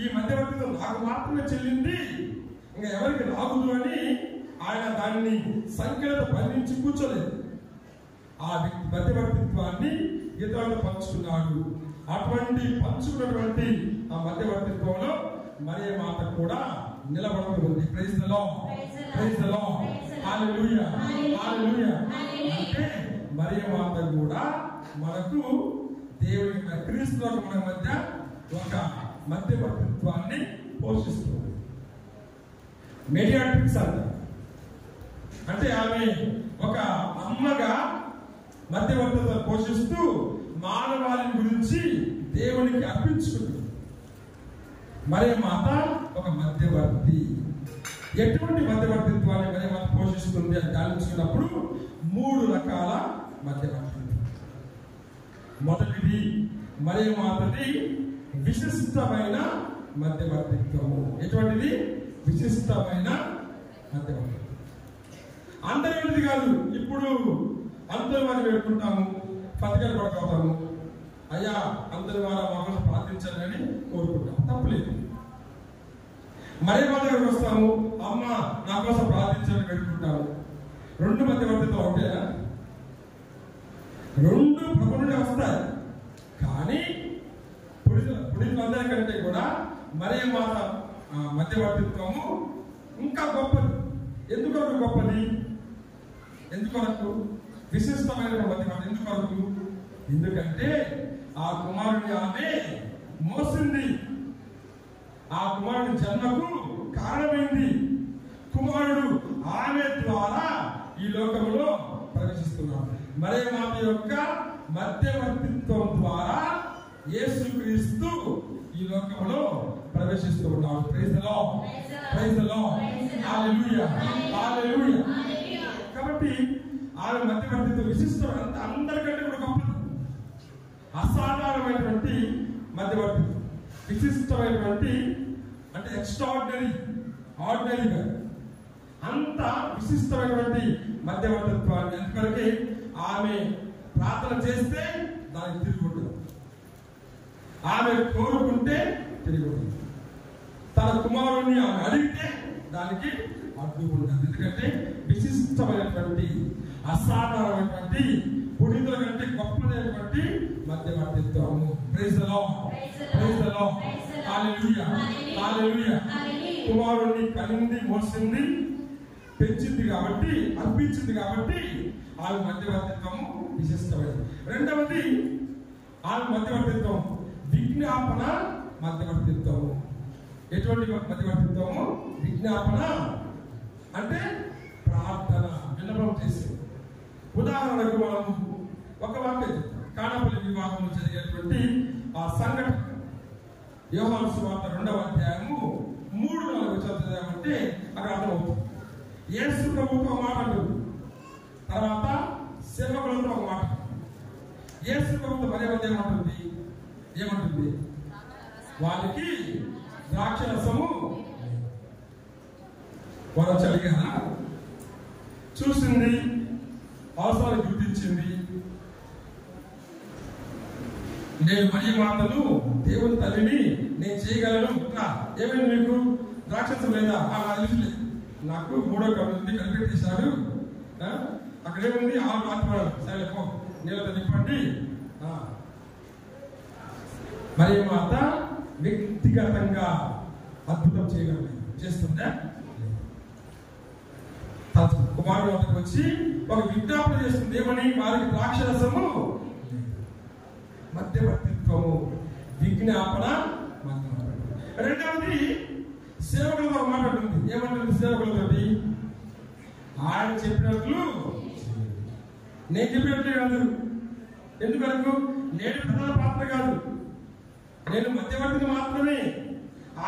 ఈ మధ్యవర్తిత్వం నాకు మాత్రమే చెల్లింది, ఇంకా ఎవరికి రాదు అని ఆయన దానిని సంఖ్యలతో బంధించి కూర్చోలేదు. ఆ మధ్యవర్తిత్వాన్ని ఇతరులతో పంచుకున్నాడు. అటువంటి పంచుకున్నటువంటి ఆ మధ్యవర్తిత్వంలో మరియ మాత కూడా నిలబడుతూ ఉంది. Praise the lord, praise the lord, hallelujah, hallelujah. అంటే మరియ మాత కూడా మనకు దేవుని క్రీస్తులకు మన మధ్య ఒక మధ్యవర్తిత్వాన్ని పోషిస్తుంది. మీడియాట్రిక్స్ అంటారు. అంటే ఆమె ఒక అమ్మగా మధ్యవర్తిత్వం పోషిస్తూ మానవాళి గురించి దేవునికి అర్పించుకుంటుంది. మరి మాత ఒక మధ్యవర్తి. ఎటువంటి మధ్యవర్తిత్వాన్ని మరి మాత పోషిస్తుంది అని ధ్యానించుకున్నప్పుడు 3 రకాల మధ్యవర్తిత్వం. మొదటిది మరి మాతది విశిష్టమైన మధ్యవర్తిత్వము. ఎటువంటిది? విశిష్టమైన మధ్యవర్తిత్వం. అందరిది కాదు. ఇప్పుడు అందరి వారిని పెట్టుకుంటాము, పథకాలు పడుకోతాము, అయ్యా అందరి వారు మమ్మల్ని ప్రార్థించాలని కోరుకుంటాం, తప్పులేదు. మరే మా దగ్గరకు వస్తాము, అమ్మ నా కోసం ప్రార్థించాలని పెట్టుకుంటాము. 2 మధ్యవర్తిత్వం ఒకటేనా? 2 ప్రభు నుండి వస్తాయి. కానీ పుడితులందరికంటే కూడా మరే మాత మధ్యవర్తిత్వము ఇంకా గొప్పది. ఎందుకొరకు గొప్పది? ఎందుకొరకు విశిష్టమైన మధ్యవర్తి? ఎందుకొరకు? ఎందుకంటే ఆ కుమారుని ఆమె మోసింది, ఆ కుమారుని జన్మకు కారణమైంది. కుమారుడు ఆమె ద్వారా ఈ లోకంలో ప్రవేశిస్తున్నాడు. మరే మాత యొక్క మధ్యవర్తిత్వం ద్వారా యేసుక్రీస్తు ఈ లోకంలో ప్రవేశిస్తూ ఉన్నాడు. Praise the lord, praise the lord, hallelujah, hallelujah. కాబట్టి ఆమె మధ్యవర్తిత్వం విశిష్టమైన, అందరికంటే కూడా గొప్పది, అసాధారణమైనటువంటి మధ్యవర్తిత్వం, విశిష్టమైనటువంటి అంటే ఎక్స్ట్రాడినరీ, ఆర్డినరీగా అంత విశిష్టమైనటువంటి మధ్యవర్తిత్వాన్ని. ఎందుకంటే ఆమె ప్రార్థన చేస్తే దానికి తిరిగి ఉంటుంది, ఆమె కోరుకుంటే తిరిగి ఉంటుంది, తన కుమారుణ్ణి ఆమె అడిగితే దానికి అడ్డు ఉండదు. ఎందుకంటే విశిష్టమైనటువంటి అసాధారణమైనటువంటి పునీతుల కంటే గొప్పదైనటువంటి మధ్యవర్తిత్వము. Praise the lord, praise the lord, hallelujah, hallelujah. కుమారుణ్ణి కనింది, మోసింది, పెంచింది కాబట్టి, అర్పించింది కాబట్టి ఆమె మధ్యవర్తిత్వము విశిష్టమైనది. రెండవది ఆమె మధ్యవర్తిత్వం విజ్ఞాపన మధ్యవర్తిత్వము. ఎటువంటి మధ్యవర్తిత్వము? విజ్ఞాపన అంటే ప్రార్థన, విన్నపం చేసేది. ఉదాహరణకు మనము ఒక వాక్యం కానాపల్లి వివాహంలో జరిగేటువంటి ఆ సంఘటన యోహాను సువార్త 2వ అధ్యాయము 3-4 వచనాలు చదివామంటే అక్కడ అర్థమవుతుంది. యేసు ప్రభువుతో ఒక మాట అంటుంది, తర్వాత సేవకులతో ఒక మాట. యేసు ప్రభువుతో మరే మధ్య ఏమంటుంది? వాళ్ళకి ద్రాక్షరసము వారు చలిగా చూసింది, అవసరాలు గుర్తించింది. నేను మరియ మాతను, దేవుని తల్లిని నేను చేయగలను. ఏమైంది మీకు? ద్రాక్షరసం లేదా? నాకు 3వ కప్పు ఉంది, కనిపెట్టేశాడు. అక్కడ ఏముంది? 6 రాత్రి సరే పో, నీళ్ళతో నింపండి. మరియ మాత వ్యక్తిగతంగా అద్భుతం చేయగలదు, చేస్తుందా? కుమారుడు వద్దకు వచ్చి ఒక విజ్ఞాపన చేస్తుంది. ఏమని? వారికి ద్రాక్షరసము, మధ్యవర్తిత్వము, విజ్ఞాపన మధ్యవర్తిత్వం. రెండవది సేవకులతో ఒక మాట ఉంటుంది. ఏమంటుంది సేవకులతోటి? ఆయన చెప్పినట్లు, నేను చెప్పినట్లే కాదు. ఎందుకనకు? నేను ప్రధాన పాత్ర కాదు, నేను మధ్యవర్తిని మాత్రమే.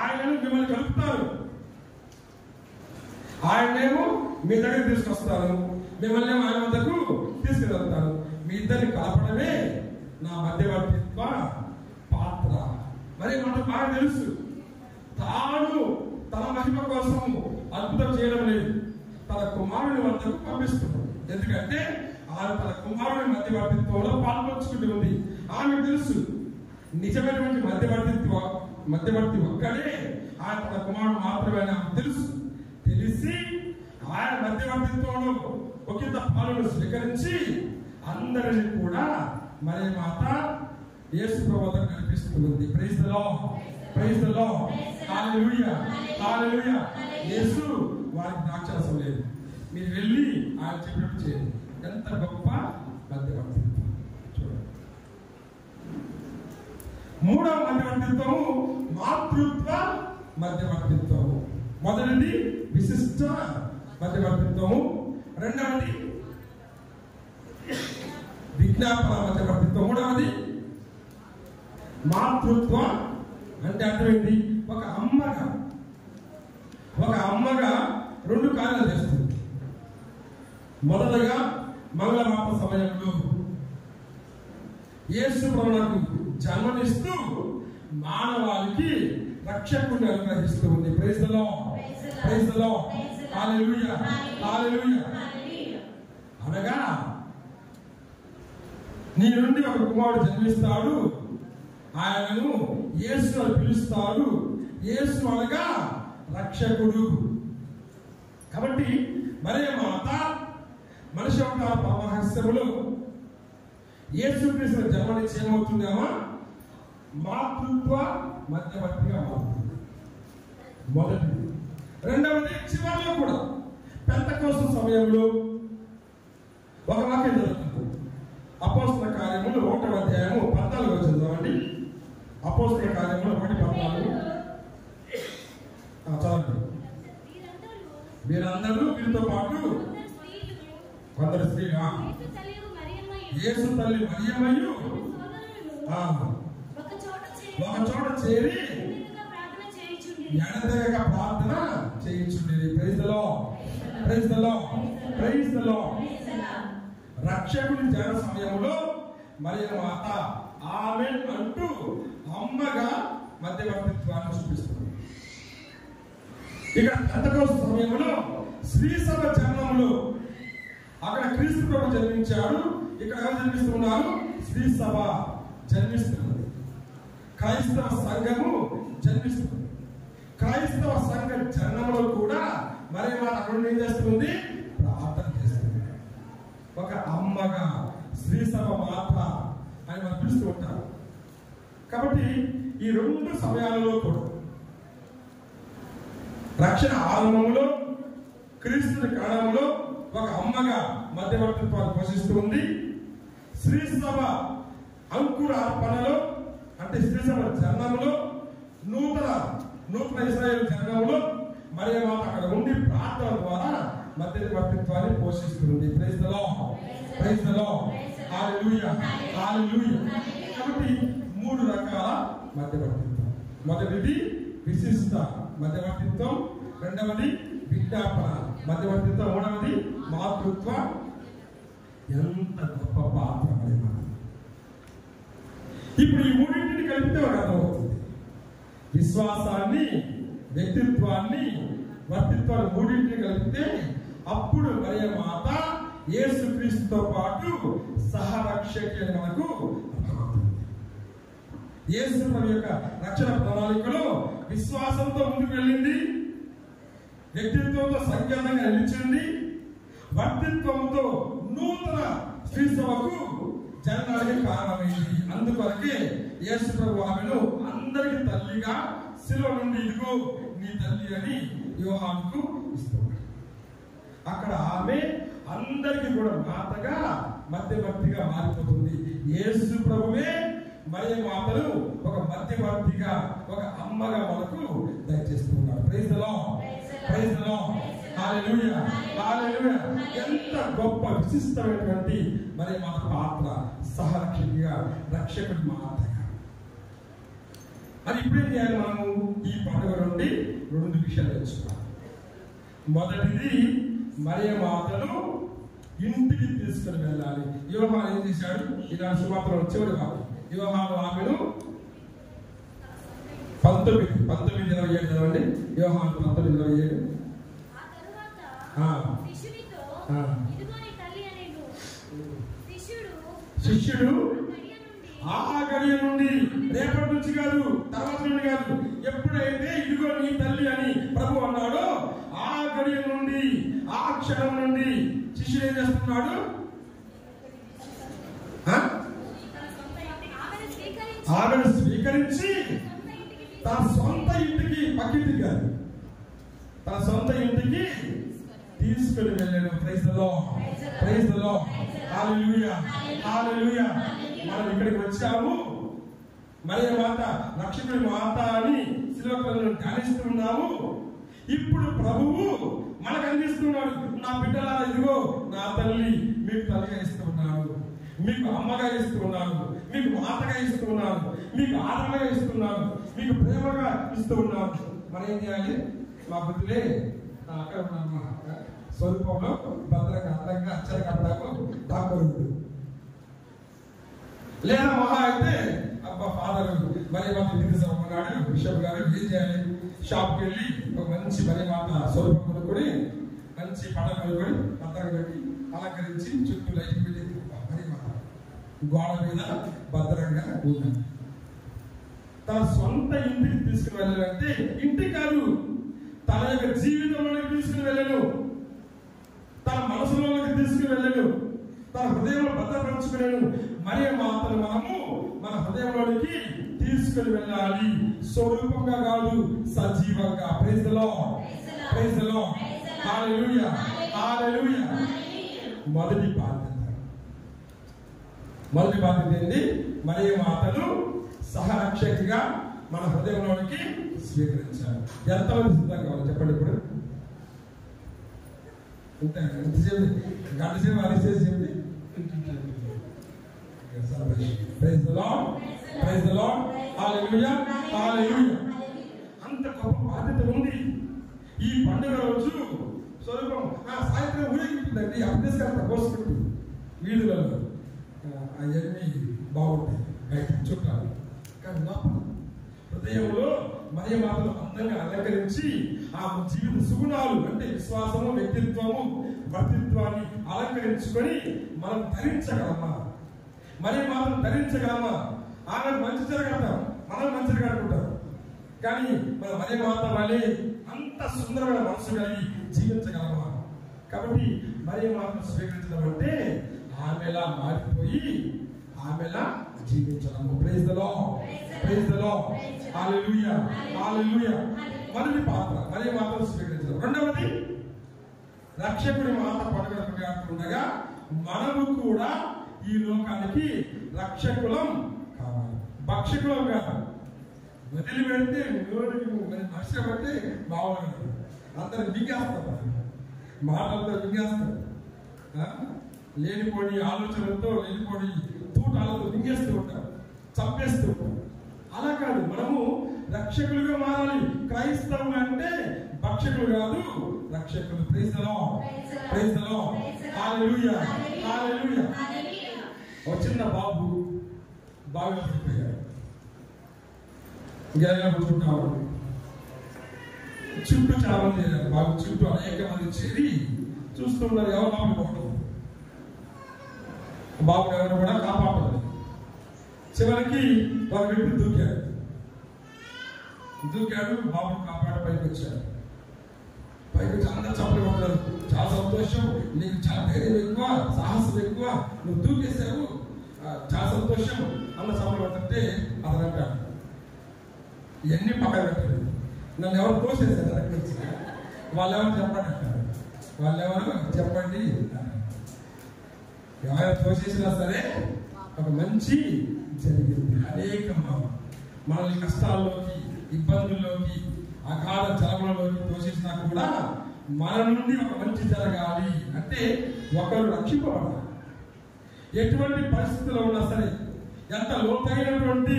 ఆయనను మిమ్మల్ని కలుపుతాను, ఆయనేమో మీ దగ్గర తీసుకొస్తాను, మిమ్మల్ని ఆయన వద్దకు తీసుకువెళ్తాను. మీ ఇద్దరిని కలపడమే నా మధ్యవర్తిత్వ పాత్ర. మరి మనకు బాగా తెలుసు, తాను తన మహిమ కోసం అద్భుతం చేయడం లేదు, తన కుమారుని వద్దకు పంపిస్తున్నాడు. ఎందుకంటే ఆమె తన కుమారుని మధ్యవర్తిత్వంలో పాల్పంచుకుంటూ ఉంది. ఆమెకు తెలుసు నిజమైనటువంటి మధ్యవర్తి ఒక్కడే, ఆయన తన కుమారుడు మాత్రమే ఆమెకు తెలుసు. తెలిసి ఆయన మధ్యవర్తిత్వంలో ఒకంత పాలను స్వీకరించి అందరినీ కూడా మరియ మాత యేసు ప్రభువుతో కనిపిస్తుంది. Praise the lord, praise the lord, hallelujah, hallelujah. యేసు వారికి ద్రాక్షరసం లేదు, మీరు వెళ్ళి ఆయన చెప్పినట్టు చేయండి. ఎంత గొప్ప మధ్యవర్తిత్వం చూడండి. 3వ మధ్యవర్తిత్వము మాతృత్వ మధ్యవర్తిత్వము. మొదటిది విశిష్ట మధ్యవర్తిత్వము, రెండవది విజ్ఞాపన మధ్యవర్తిత్వం, మూడవది మాతృత్వ. అంటే అర్థమైంది, ఒక అమ్మగా 2 కార్యాలు చేస్తుంది. మొదటగా మంగళవార్త సమయంలో యేసు ప్రభువుకు జన్మనిస్తూ మానవాళికి రక్షకుడిని అనుగ్రహిస్తూ ఉంది. Praise the lord, praise the lord, hallelujah, hallelujah. అనగా నీ నుండి ఒక కుమారుడు జన్మిస్తాడు, ఆయనను యేసు అని పిలుస్తాడు. యేసు అనగా రక్షకుడు. కాబట్టి మరియ మాత మనిషి యొక్క పరమహస్యములో యేసుక్రీస్తు జన్మనిచ్చి ఏమవుతుందేమో మాతృత్వ మధ్యవర్తిగా మారుతుంది. మొదటిది. రెండవది చివరిలో కూడా పెంతెకోస్తు సమయంలో ఒక వాక్యం జరుగుతుంది. అపోస్తల కార్యములు 1వ అధ్యాయము 14 చదవండి. అపోస్తల కార్యములు 1:14 చదవండి. మీరందరూ వీరితో పాటు కొందరు స్త్రీలు యేసు తల్లి మరియమ్మయు ఒక చోట చేరి ఎడతెగక ప్రార్థన చేయించుండేది. Praise the lord, praise the lord, praise the lord. రక్షకుని జనన సమయంలో మరియ మాత ఆమెన్ అంటూ అమ్మగా మధ్యవర్తిత్వాన్ని చూపిస్తుంది. ఇక పెంతెకోస్తు సమయంలో శ్రీ సభ జన్మములో అక్కడ క్రీస్తు ప్రభు జన్మించాడు, ఇక్కడ ఎవరు జన్మిస్తున్నారు? శ్రీ సభ జన్మిస్తున్నది, క్రైస్తవ సంఘము జన్మిస్తుంది. క్రైస్తవ సంఘ జన్మలో కూడా మరి అక్కడ ఏం చేస్తుంది? అని పిలుస్తూ ఉంటారు. కాబట్టి ఈ రెండు సమయాలలో కూడా రక్షణ ఆరంభంలో క్రీస్తుని కాలంలో ఒక అమ్మగా మధ్యవర్తిత్వాన్ని పోషిస్తూ ఉంది. శ్రీ సభ అంకుర అర్పణలో అంటే శ్రీ సభ జననంలో నూతన ఇశ్రాయేలు జననంలో మరియ మాత అక్కడ ఉండి ప్రార్థన ద్వారా మధ్యవర్తిత్వాన్ని పోషిస్తుంది. Praise the lord, praise the lord, hallelujah, hallelujah. కాబట్టి 3 రకాల మధ్యవర్తిత్వం. మొదటిది విశిష్ట మధ్యవర్తిత్వం, రెండవది విజ్ఞాపన మధ్యవర్తిత్వం, మూడవది మాతృత్వ. ఎంత గొప్ప పాత్ర మరి మనం. ఇప్పుడు ఈ మూడింటిని కలిపితే ఒక అర్థమవుతుంది. విశ్వాసాన్ని, వ్యక్తిత్వాన్ని, వర్తిత్వాన్ని మూడింటిని కలిపితే అప్పుడు మరియ మాత యేసుక్రీస్తుతో పాటు సహరక్షకి అని మనకు అర్థమవుతుంది. యేసు ప్రభు యొక్క రక్షణ ప్రణాళికలో విశ్వాసంతో ముందుకు వెళ్ళింది, వ్యక్తిత్వంతో సంకేతంగా నిలిచింది, వర్తిత్వంతో నూతన స్త్రీ సభకు జననానికి కారణమైంది. అందుకొరకే యేసు ప్రభు ఆమెను అందరికి తల్లిగా శిలువ నుండి ఇదిగో నీ తల్లి అని యోహానుకు ఇస్తున్నాడు. అక్కడ ఆమె అందరికి కూడా మాతగా మధ్యవర్తిగా మారిపోతుంది. యేసు ప్రభువే మరియ మాతను ఒక మధ్యవర్తిగా, ఒక అమ్మగా మనకు దయచేస్తున్నాడు. Praise the lord, praise the lord, hallelujah, hallelujah. ఎంత గొప్ప విశిష్టమైనటువంటి మరియ మాత పాత్ర, సహరక్షకుడిగా, రక్షకుడి మాతగా. అది ఇప్పుడేం చేయాలి? మనము ఈ పండుగ నుండి 2 విషయాలు తెలుసుకోవాలి. మొదటిది మరియ మాతను ఇంటికి తీసుకుని వెళ్ళాలి. యోహాను ఏం చేశాడు? ఇలాంటి సువార్తలో చివరి భాగం. యోహాను ఆమెను 19:27 చదవండి. యోహాను 19:27. శిష్యుడు ఆ గడియ నుండి, రేపటి నుంచి కాదు, తర్వాత నుండి కాదు, ఎప్పుడైతే ఇదిగో నీ తల్లి అని ప్రభు అన్నాడో ఆ గడియ నుండి, ఆ క్షణం నుండి శిష్యుడు ఏం చేస్తున్నాడు? ఆమెను స్వీకరించి తన సొంత ఇంటికి, పక్కింటికి కాదు, తన సొంత ఇంటికి తీసుకుని వెళ్ళాడు. Praise the lord, praise the lord, hallelujah, hallelujah. మనం ఇక్కడికి వచ్చాము, మరియ మాత రక్షకుడి మాత అని శిలువను ధ్యానిస్తున్నాము. ఇప్పుడు ప్రభువు మనకు అందిస్తున్నాడు, నా బిడ్డలారా ఇదిగో నా తల్లి మీకు తల్లిగా ఇస్తున్నాను, మీకు అమ్మగా ఇస్తున్నాను, మీకు మాతగా ఇస్తున్నాను, మీకు ఆదరణగా ఇస్తున్నాను, మీకు ప్రేమగా ఇస్తున్నాను. మరి ఏం చేయాలి? మా బుద్ధులే అక్కడ ఉన్నాను, స్వరూపంలో భద్రంగా అందంగా అచ్చరికట్టాకు దాక్కుడు. లేదా మహా అయితే అబ్బా ఫాదర్ మరి మాత తీసుకున్నాడు, బిషప్ గారు ఏం చేయాలి? షాప్కి వెళ్ళి ఒక మంచి మరి మాత స్వరూపం కొనుక్కొని, మంచి పటం కొనుక్కొని, భద్రంగా పెట్టి అలంకరించి చుట్టూ లైట్ పెట్టి మరి మాత గోడ మీద భద్రంగా ఉంటుంది. తన సొంత ఇంటికి తీసుకుని వెళ్ళాలంటే ఇంటి కాదు, తన యొక్క జీవితంలోకి తీసుకుని వెళ్ళను, తన మనసులోకి తీసుకుని వెళ్ళను, తన హృదయంలో భద్రపరచుకునేను. మరియ మాతను మనము మన హృదయంలోనికి తీసుకుని వెళ్ళాలి, స్వరూపంగా కాదు, సజీవంగా. Praise the lord, praise the lord, hallelujah, hallelujah. మొదటి బాధ్యత ఏంటి? మరియ మాతను సహరక్షకిగా మన హృదయంలోనికి స్వీకరించాలి. ఎంతమంది సిద్ధంగా కావాలి చెప్పండి? ఇప్పుడు ఎంతసేపు? గంట సేపు అరిసేసి చెప్పి praise the lord, praise the lord, hallelujah, hallelujah. అంత గొప్ప బాధ్యత ఉంది. ఈ పండుగ రోజు స్వరూపం సాయంత్రం ఊరేగింటుందండి, అభ్యస్కరణ పోసుకుంటుంది వీధులలో, అవన్నీ బాగుంటాయి బయట చుట్టాలు. కానీ లోపల హృదయంలో మరియ మాతను అందంగా అలంకరించి ఆ జీవిత సుగుణాలు అంటే విశ్వాసము, వ్యక్తిత్వము, వర్తిత్వాన్ని అలంకరించుకొని మనం ధరించగలమా? మరియ మాతను ధరించగలమా? ఆమెకు మంచి జరగడతాం, మనం మంచిగా కట్టుకుంటాం, కానీ మన మరియ మాత వల్లే అంత సుందరమైన మనసు కలిగి జీవించగలమా? కాబట్టి మరియ మాతను స్వీకరించడం అంటే ఆమెలా మారిపోయి ఆమెలా జీవించడము. Praise the lord, praise the lord, hallelujah, hallelujah. మొదటి పాత్ర మరి మాత్రం స్వీకరించడం. రెండవది రక్షకుడి మాట పడుగడ ఉండగా మనము కూడా ఈ లోకానికి రక్షకులం కావాలి. భక్షకులం కాదు. వదిలి పెడితే మనిషి పడితే బాగుంటుంది. అందరు మింగేస్తారు, మాటలతో మింగేస్తారు, లేనిపోని ఆలోచనలతో లేనిపోని తూటాలతో మింగేస్తూ ఉంటారు, చంపేస్తూ ఉంటారు. అలా కాదు, మనము రక్షకులుగా మారాలి. క్రైస్తవులు అంటే భక్షకులు కాదు, రక్షకులు. Praise the lord, praise the lord, hallelujah, hallelujah. ఒక చిన్న బాబు బాగా పడిపోయాడు. గేదెలు పుట్టుకుంటారు. చుట్టూ చాలా మంది బాబు చుట్టూ అనేక మంది చేరి చూస్తున్నారు. ఎవరు బాబు పోవడం, బాబు ఎవరు కూడా కాపాడాలి. చివరికి ఒక వ్యక్తి దూకాడు, బాబుని కాపాడి పైకి వచ్చాడు. పైకి వచ్చి అందరూ చప్పట్లు కొట్టారు. చాలా సంతోషం, నీకు చాలా ధైర్యం ఎక్కువ, సాహసం ఎక్కువ, నువ్వు దూకేసావు, చాలా సంతోషం అన్న చప్పట్లు కొట్టుంటే అతను అంటాడు, ఇవన్నీ పక్కన పెట్టారు, నన్ను ఎవరు తోసేసారు అక్కడి నుంచి, వాళ్ళెవరు చెప్పండి అంటారు. వాళ్ళెవరు చెప్పండి. ఎవరు తోసేసినా సరే ఒక మంచి జరిగింది. అనేక మనల్ని కష్టాల్లోకి, ఇబ్బందుల్లోకి, అగాధ జలములలోకి తోసేసినా కూడా మన నుండి ఒక మంచి జరగాలి అంటే ఒకరు రక్షింపబడాలి. ఎటువంటి పరిస్థితుల్లో ఉన్నా సరే, ఎంత లోతైనటువంటి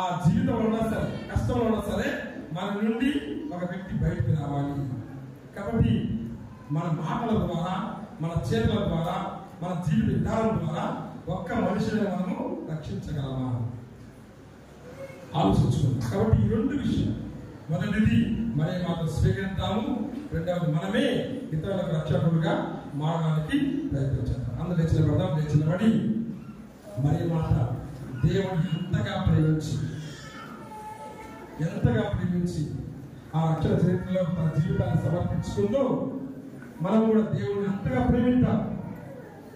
ఆ జీవితంలో ఉన్నా సరే, కష్టంలో ఉన్నా సరే, మన నుండి ఒక వ్యక్తి బయటకు రావాలి. కాబట్టి మన మాటల ద్వారా, మన చేతుల ద్వారా, మన జీవిత విధానం ద్వారా ఒక్క మనిషిని మనము రక్షించగలమా ఆలోచించుకుందాం. కాబట్టి ఈ రెండు విషయం, మొదటిది మరే మాట స్వీకరిస్తాము, రెండవది మనమే ఇతరులకు రక్షకులుగా మారడానికి ప్రయత్నించాలి. అందరూ లేచినబడి మరే మాట దేవుడు ఎంతగా ప్రేమించి ఆ రక్షణ చరిత్రలో తన జీవితాన్ని సమర్పించుకుంటూ మనం కూడా దేవుడిని ఎంతగా ప్రేమిద్దాం.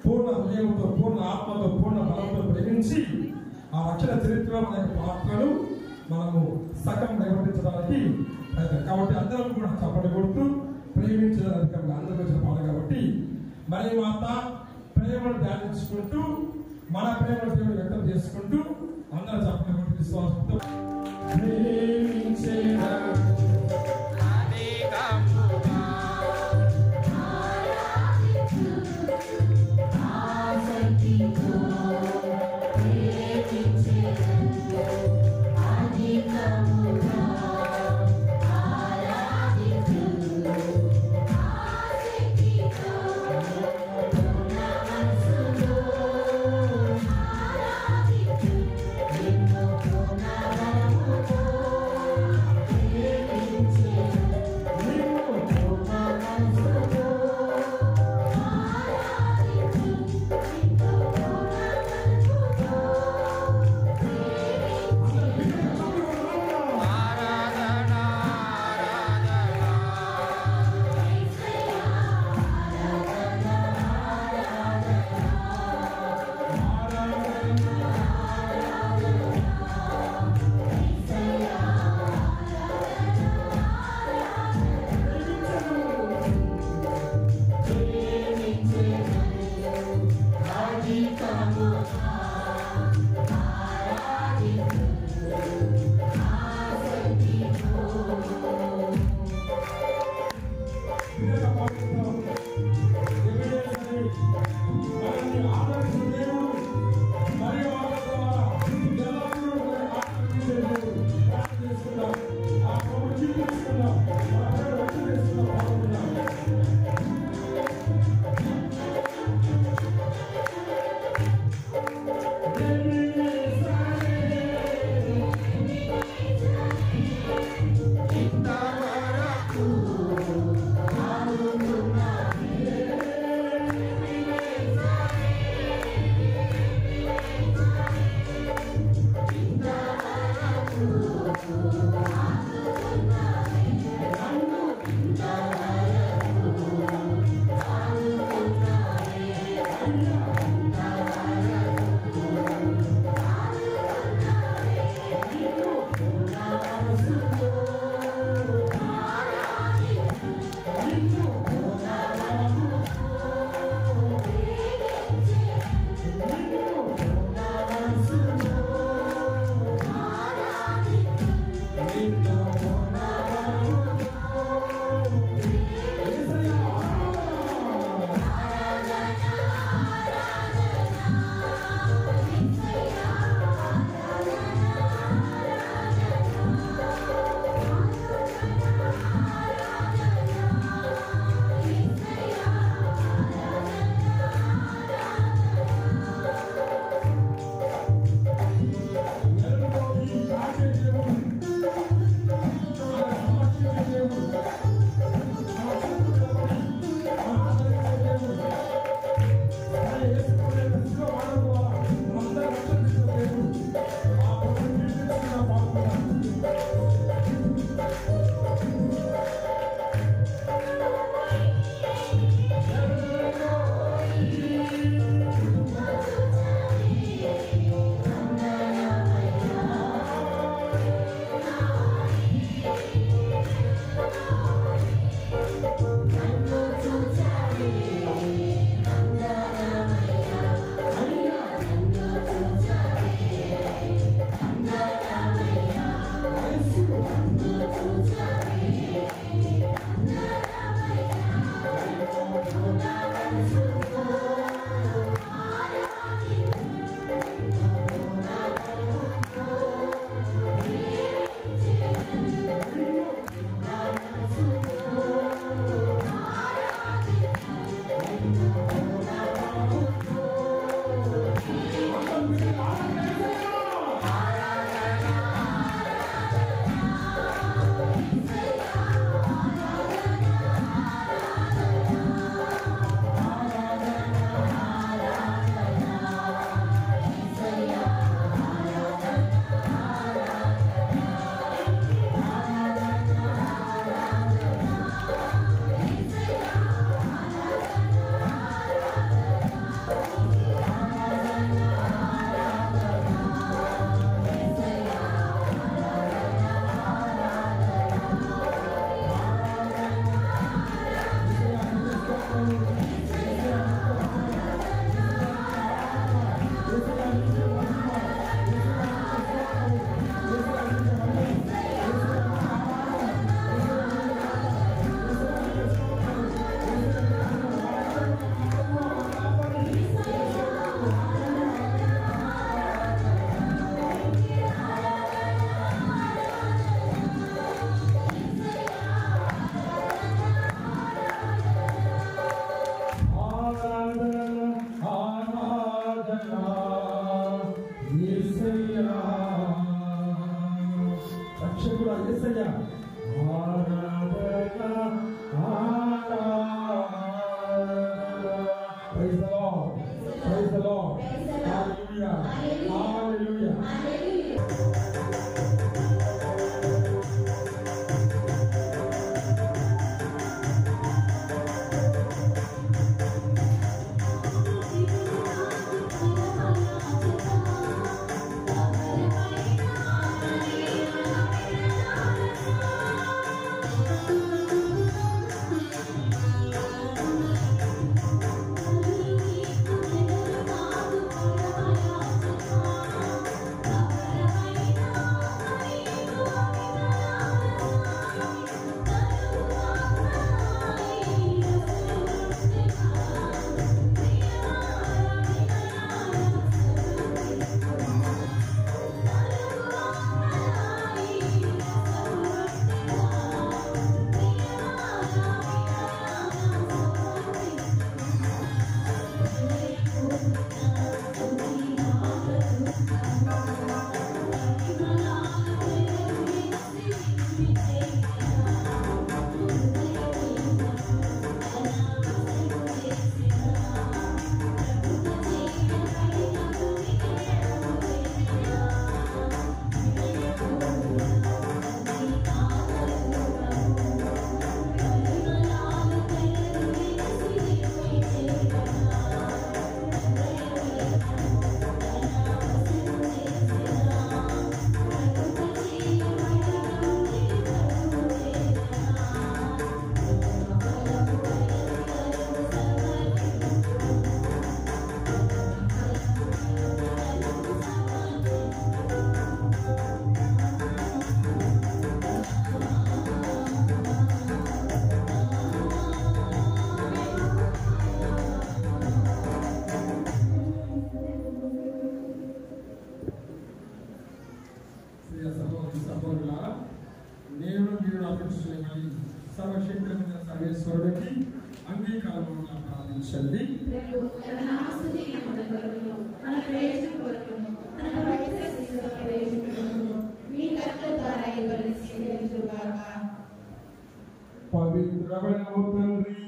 పూర్ణ హృదయంతో, పూర్ణ ఆత్మతో, పూర్ణ బలంతో ప్రేమించి ఆ రక్షణ చరిత్రలో మన యొక్క పాత్రను మనము సగం నిర్వర్తించడానికి ప్రయత్నం. కాబట్టి అందరం కూడా చప్పటి కొడుతూ ప్రేమించిన అధికంగా అందరూ వచ్చిన పాట. కాబట్టి మరి మాత ప్రేమను ధ్యానించుకుంటూ మన ప్రేమను దేవుడు వ్యక్తం చేసుకుంటూ అందరూ చప్పటి కొడుతూ విశ్వాసంతో
Yeah.
Yesayya Praise the Lord. Praise the Lord. Hallelujah. Hallelujah. నేను మీరు అభిషేకం సర్వశక్తిమైన సర్వేశ్వరుడికి అంగీకారంగా ప్రార్థించండి. పవిత్రమైన తండ్రి,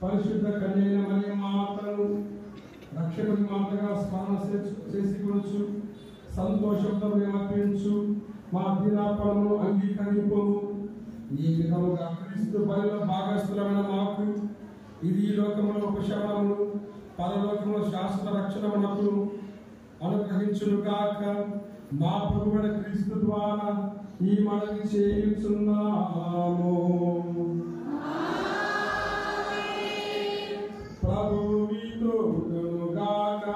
పరిశుద్ధ కన్యైన మరియ మాతను రక్షకుని మాతగా స్మరణ చేసుకొనుచు సంతోషంతో అర్పించు మా దినాపలను అంగీకరింపు. ఈ విధముగా క్రీస్తు బలిలో భాగస్థులమైన మాకు ఇది ఈ లోకంలో ఉపశమనమును పరలోకంలో శాశ్వత రక్షణమునకు అనుగ్రహించును గాక. మా ప్రభువైన క్రీస్తు ద్వారా ఈ మనవి చేయుచున్నాము. ప్రభువు మీతో ఉండును గాక.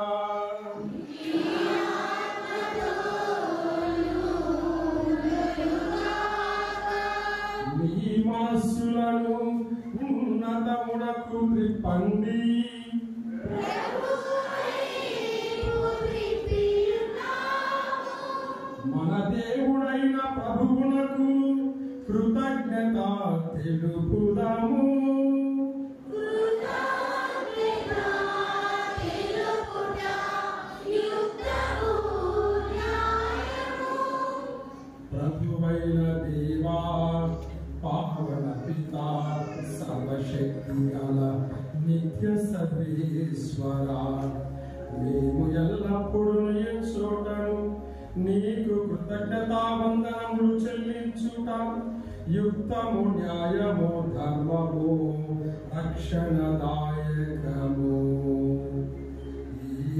మీ మనస్సులను ఉన్నతమునకు త్రిప్పండి. మన దేవుడైన ప్రభువునకు కృతజ్ఞత తెలుపుదాము. ప్రభువైన దేవా, పావన పితా, సర్వశక్తి గల నిత్య సర్వేశ్వర, మేము ఎల్లప్పుడూ ఏ చోటను నీకు కృతజ్ఞతావందనములు చెల్లించుట యుక్తము, న్యాయము, ధర్మము, రక్షణదాయకము.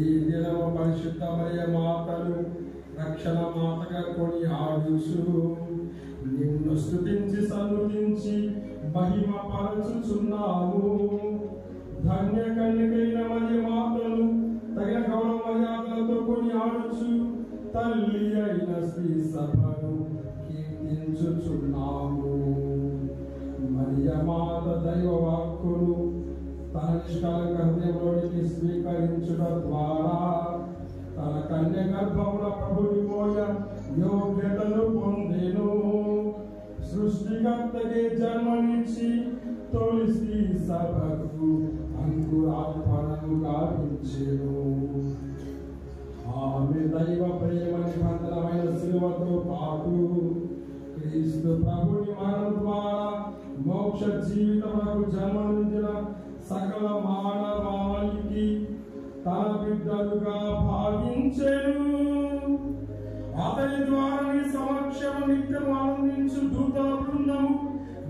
ఈ దినము పరిశుద్ధ మరియ మాతను రక్షణ మాతగా కొని ఆడుచు నిన్ను స్తుతించి సన్నుతించి మహిమ పరచుచున్నాము. ధన్య కన్యకైన మరియ మాతను తగిన గౌరవ మర్యాదలతో కొని ఆడుచు తల్లి అయిన శ్రీ సభను కీర్తించుచున్నాము. మరియ మాత దైవ వాక్కును తన నిష్కలంక హృదయంలోనికి స్వీకరించుట ద్వారా తన కన్య గర్భమున ప్రభుని మోయ యోగ్యతను పొందెను. సృష్టికర్తకి జన్మనిచ్చి తొలి శ్రీ సభకు అంకురార్పణను గావించెను. ఆమె దైవ ప్రేమ నిబంధనమైన శిలువతో పాటు క్రీస్తు ప్రభుని మరణం ద్వారా మోక్ష జీవితమునకు జన్మనించిన సకల మానవాళికి తన బిడ్డలుగా భావించెను. అతని ద్వారా నీ సమక్షము నిత్యము ఆనందించు దూత బృందము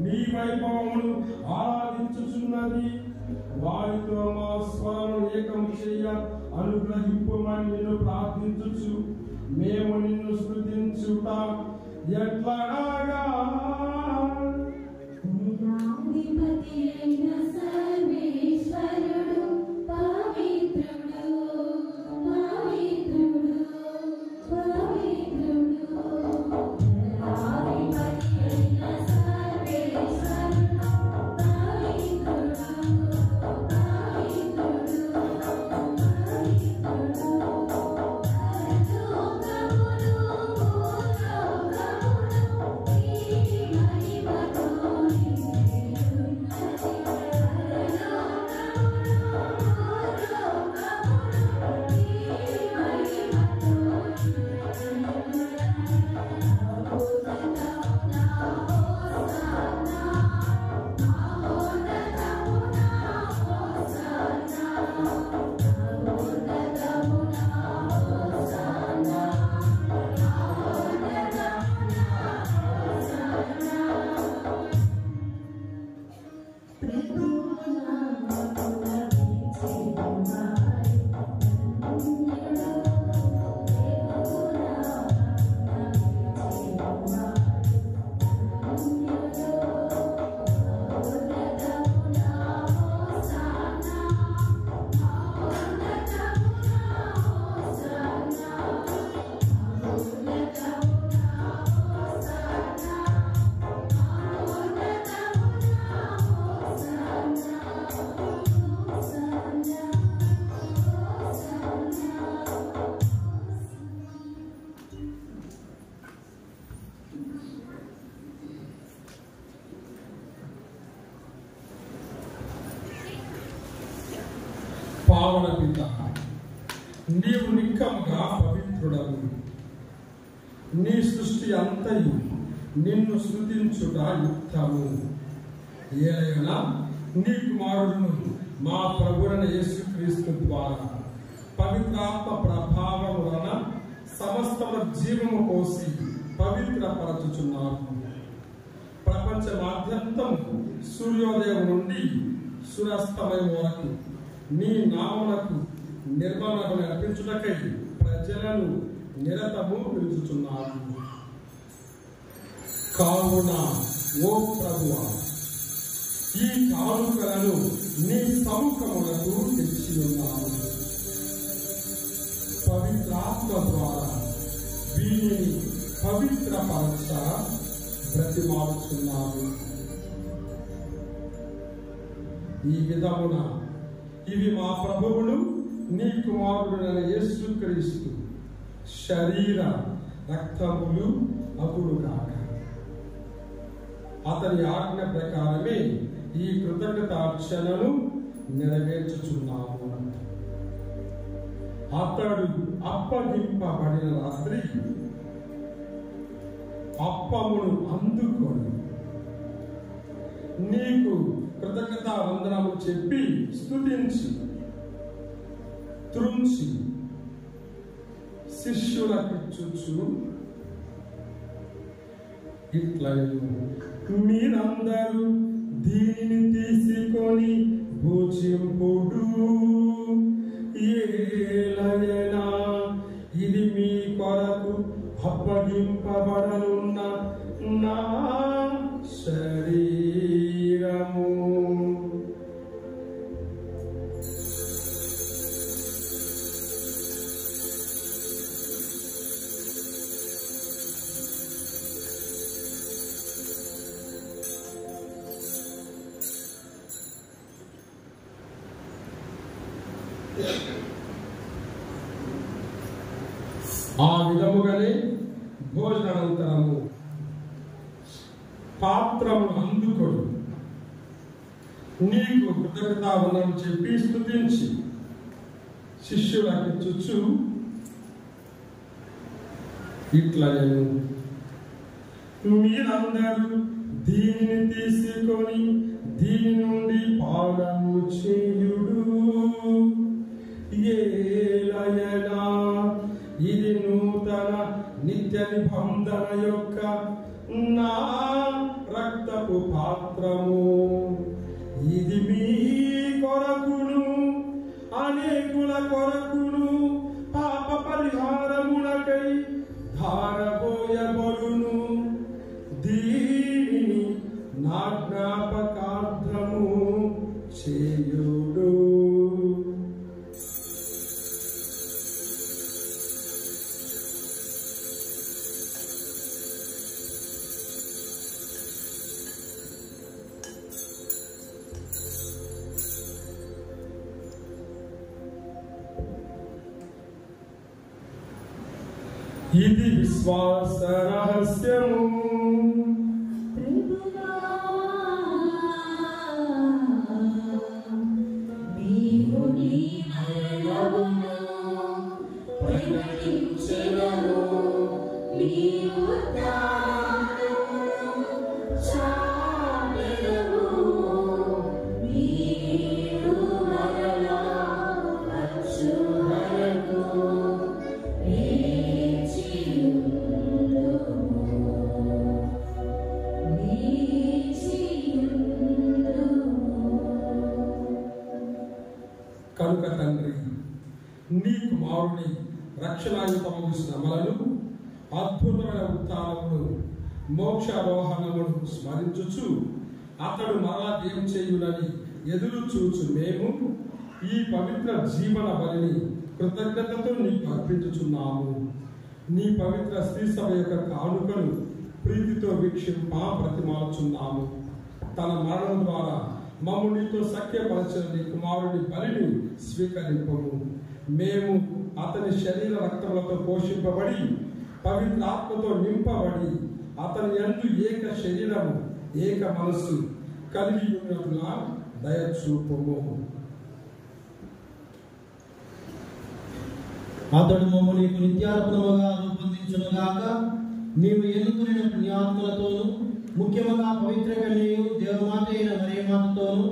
నీ వైభవమును ఆరాధించుచున్నది. వారితో మా స్వరము ఏకం చెయ్య అనుగ్రహింపుమని నిన్ను ప్రార్థించుచు మేము నిన్ను స్తుతించుట ఎట్లనగా
సర్వేశ్వరుడు పవిత్రుడు పవిత్రుడు పవిత్రుడు
పావన పిత, నీవు నిక్కముగా పవిత్రుడవు. నీ సృష్టి అంతయు నిన్ను స్తుతించుట యుక్తము. ఏలైనా నీ కుమారుడును మా ప్రభువైన యేసుక్రీస్తు ద్వారా పవిత్రాత్మ ప్రభావం వలన సమస్తమ జీవము కోసి పవిత్రపరచుచున్నారు. ప్రపంచమాద్యంతము సూర్యోదయం నుండి సూర్యాస్తమయం వరకు నీ నామమునకు నిర్మలము నడిపించుటకై ప్రజలను నిరతము పిలుచుచున్నారు. కావున ఓ ప్రభువా, ఈ కానుకలను నీ సముఖమునకు తెచ్చి ఉన్నాము. పవిత్రాత్మ ద్వారా వీరిని పవిత్రపరచ బ్రతిమాలుచున్నాము. ఈ విధమున ఇవి మా ప్రభువును నీ కుమారుడైన యేసుక్రీస్తు శరీర రక్తములు అగుడుగాక. అతని ఆజ్ఞ ప్రకారమే ఈ కృతజ్ఞతార్చనను నెరవేర్చుచున్నాము. అతడు అప్పగింపబడిన రాత్రి అప్పమును అందుకొని నీకు కృతజ్ఞతా వందనము చెప్పి స్తుతించి త్రుంచి శిష్యులకిచ్చుచు ఇట్లయు, మీరందరూ దీనిని తీసుకొని భుజింపుడు. ఏలయనా ఇది మీ కొరకు అప్పగింపబడనున్న నా శరీరము. ఆ విధముగానే భోజనానంతరము పాత్రము అందుకొని నీకు కృతజ్ఞతా వందనం చెప్పి స్తుతించి శిష్యులకిచ్చుచు ఇట్లనెను, మీరందరూ దీనిని తీసుకొని దీని నుండి పానము చేయుడు. ఏలయనా ఇది నూతన నిత్య నిబంధన యొక్క నా రక్తపు పాత్రము. ఇది మీ కొరకును అనేకుల కొరకును పాప పరిహారములకై ధారపోయబడును. దీనిని నా జ్ఞాపకార్థము చేయుడు. ఇది విశ్వాస రహస్యము. కనుక తండ్రి, నీ కుమారుని రక్షణాయుతమగు శ్రమలను, అద్భుతమైన ఉత్థానమును, మోక్షారోహణమును స్మరించుచు అతడు మరలా ఏం చేయునని ఎదురు చూచు మేము ఈ పవిత్ర జీవన బలిని కృతజ్ఞతతో నీకు అర్పించుచున్నాము. నీ పవిత్ర స్త్రీ సభ యొక్క కానుకను ప్రీతితో వీక్షింప ప్రతిమాలుచున్నాము. తన మరణం ద్వారా మమ్ము నీతో సఖ్యపరచిన నీ కుమారుని బలిని స్వీకరింపము. మేము అతని శరీర రక్తములతో పోషింపబడి పవిత్రాత్మతో నింపబడి అతని యందు ఏక శరీరము ఏక మనస్సు కలిగి ఉన్నట్లా దయచూపము.
అతడు మమ్ము నీకు నిత్యార్పణముగా రూపొందించునుగాక. నీవు ఎన్నుకున్న పుణ్యాత్మలతోనూ ముఖ్యముగా పవిత్ర కన్యయు దేవమాత అయిన మరియమాతతోనూ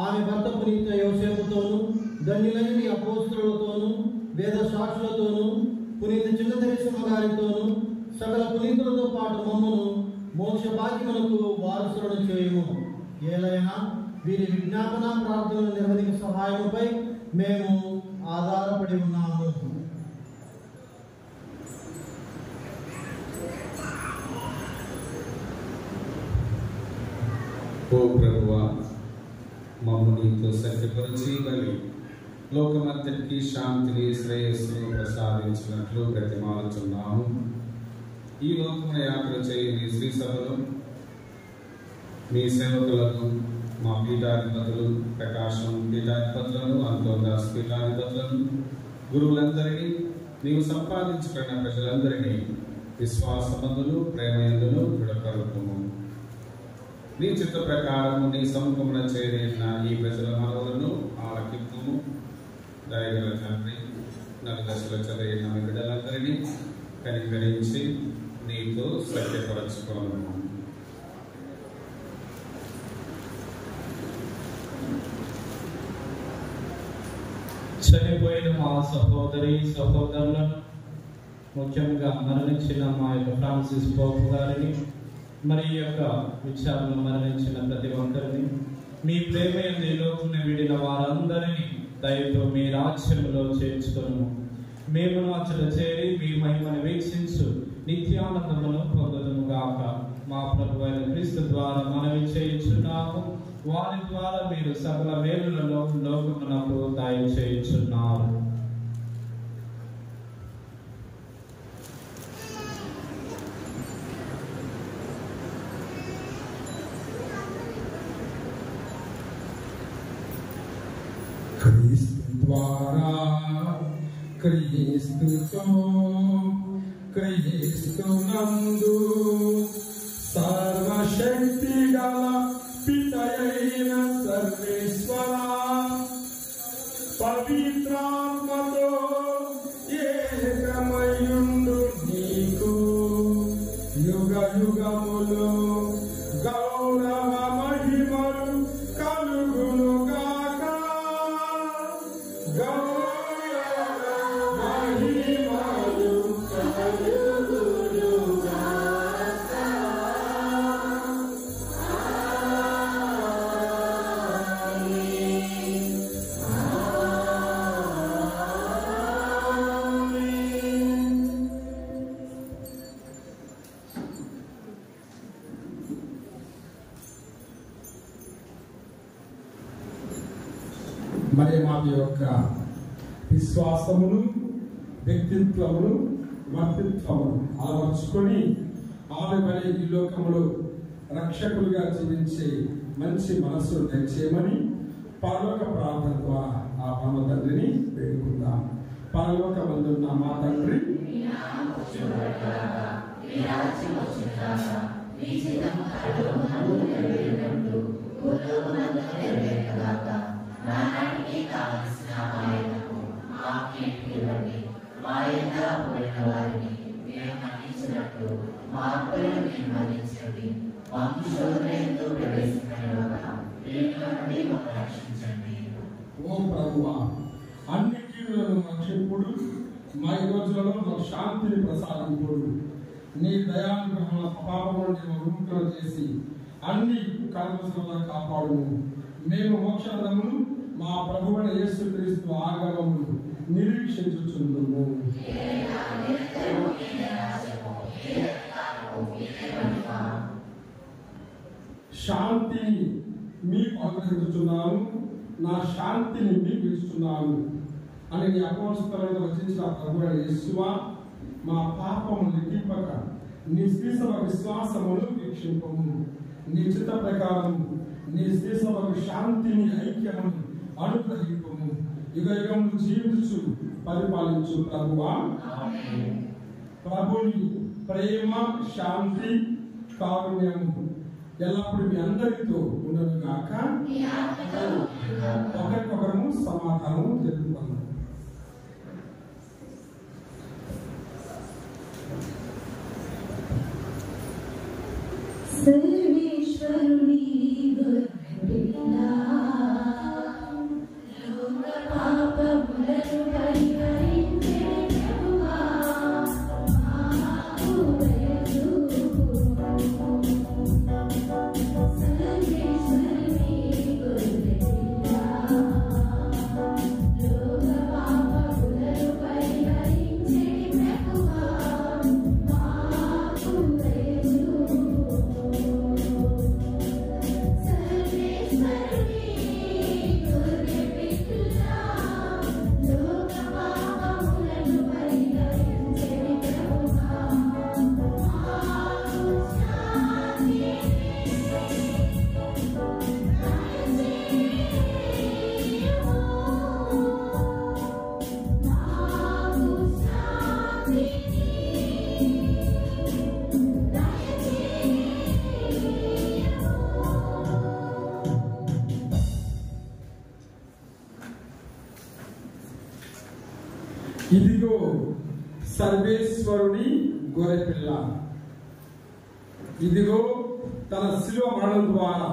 ఆమె భర్త పునీత యోసేపుతోనూ ధన్యులైన నీ అపోస్తలులతోనూ వేద సాక్షులతోనూ పునీత చిన్న తెరేసమ్మ గారితోనూ సకల పునీతులతో పాటు మమ్మను మోక్ష భాగ్యములకు వారసులను చేయుము. ఏలైనా వీరి విజ్ఞాపన ప్రార్థనలు నిర్వహించే సహాయముపై మేము ఆధారపడి ఉన్నాము.
ఓ ప్రభువా, మమ్ము నీతో సత్యపరిచి బలి లోకమంతటికి శాంతిని శ్రేయస్సును ప్రసాదించినట్లు ప్రతిమాలుచున్నాము. ఈ లోకమున యాత్ర చేయని శ్రీ సభలో మీ సేవకులను, మా పీఠాధిపతులు, ప్రకాశం పీఠాధిపతులను, అంతోదాస్ పీఠాధిపతులను, గురువులందరినీ, నీవు సంపాదించుకున్న ప్రజలందరినీ విశ్వాసమందులు ప్రేమయందులు దృఢపరుపుము. నీ చిత్త ప్రకారము నీ సముఖమున చేరిన ఈ ప్రజల మనవులను ఆలకింపుము. దయగల తండ్రి, నలుదశలో చదివిన బిడ్డలందరినీ కనికరించి నీతో సత్యపరచుకోను. చనిపోయిన మా సహోదరి సహోదరులను, ముఖ్యంగా మరణించిన మా యొక్క ఫ్రాన్సిస్ పోపు గారిని, మరి ఈ యొక్క విచారణలో మరణించిన ప్రతి ఒక్కరిని, మీ ప్రేమ యందు ఈ లోకమును వీడిన వారందరినీ దయతో మీ రాజ్యములో చేర్చుకొను. మేము అచ్చట చేరి మీ మహిమను వీక్షించు నిత్యానందమును పొందుదుము గాక. మా ప్రభువైన క్రీస్తు ద్వారా మనవి చేయుచున్నాము. వారి ద్వారా మీరు సకల మేలులలో లోకమునకు దయచేయుచున్నారు.
క్రీస్తు ద్వారా క్రీస్తుతో క్రీస్తునందు సర్వశక్తి గల పితయైన సర్వేశ్వర పవిత్రాత్మతో ఏకమయుండు నీకు యుగ యుగము మరి మా యొక్క విశ్వాసమును, వ్యక్తిత్వమును, వర్తిత్వమును అలవర్చుకొని ఆమె వలె ఈ లోకములో రక్షకులుగా జీవించే మంచి మనస్సు దయచేయమని పరలోక ప్రార్థన ద్వారా ఆ పరమ తండ్రిని వేడుకుందాం. పరలోకమందున్న మా తండ్రి, ఓ ప్రభువా, అన్ని కీడులను రక్షింపుడు, మా ఈ రోజులలో మాకు శాంతిని ప్రసాదింపుడు. నీ దయానుగ్రహం పాపములను విముక్తులు చేసి అన్ని కల్పసంలో కాపాడుము. మేము మోక్షమును మా ప్రభువైన యేసుక్రీస్తు ఆగమమును నిరీక్షించుచుందుము. శాంతిని మీకు అనుగ్రహించుచున్నాను, నా శాంతిని మీకు ఇస్తున్నాను అని నీ అపోస్తలులతో రచించిన ప్రభువైన యేసువా, మా పాపమును లెక్కింపక నీ శ్రీసభ విశ్వాసమును వీక్షింపము. నీ చిత్త ప్రకారం నీ శ్రీసభకు శాంతిని, ఐక్యమును అనుగ్రహింపము. యుగ యుగములు జీవించు పరిపాలించు ప్రభువా. ప్రభుని ప్రేమ, శాంతి, కారుణ్యము ఎల్లప్పుడూ మీ అందరితో ఉండను గాక. ఒకరికొకరు సమాధానం తెలుపుతాము.
సర్వేశ్వరుని గొర్రెపిల్లా, లోక పాపములను పరిహరించే ప్రభువా, మాకు దయచూపుము. సర్వేశ్వరుని గొర్రెపిల్లా, లోక పాపములను పరిహరించే ప్రభువా, మాకు దయచూపుము.
ఇదిగో సర్వేశ్వరుని గొర్రెపిల్ల, ఇదిగో తన శిలువ మరణం ద్వారా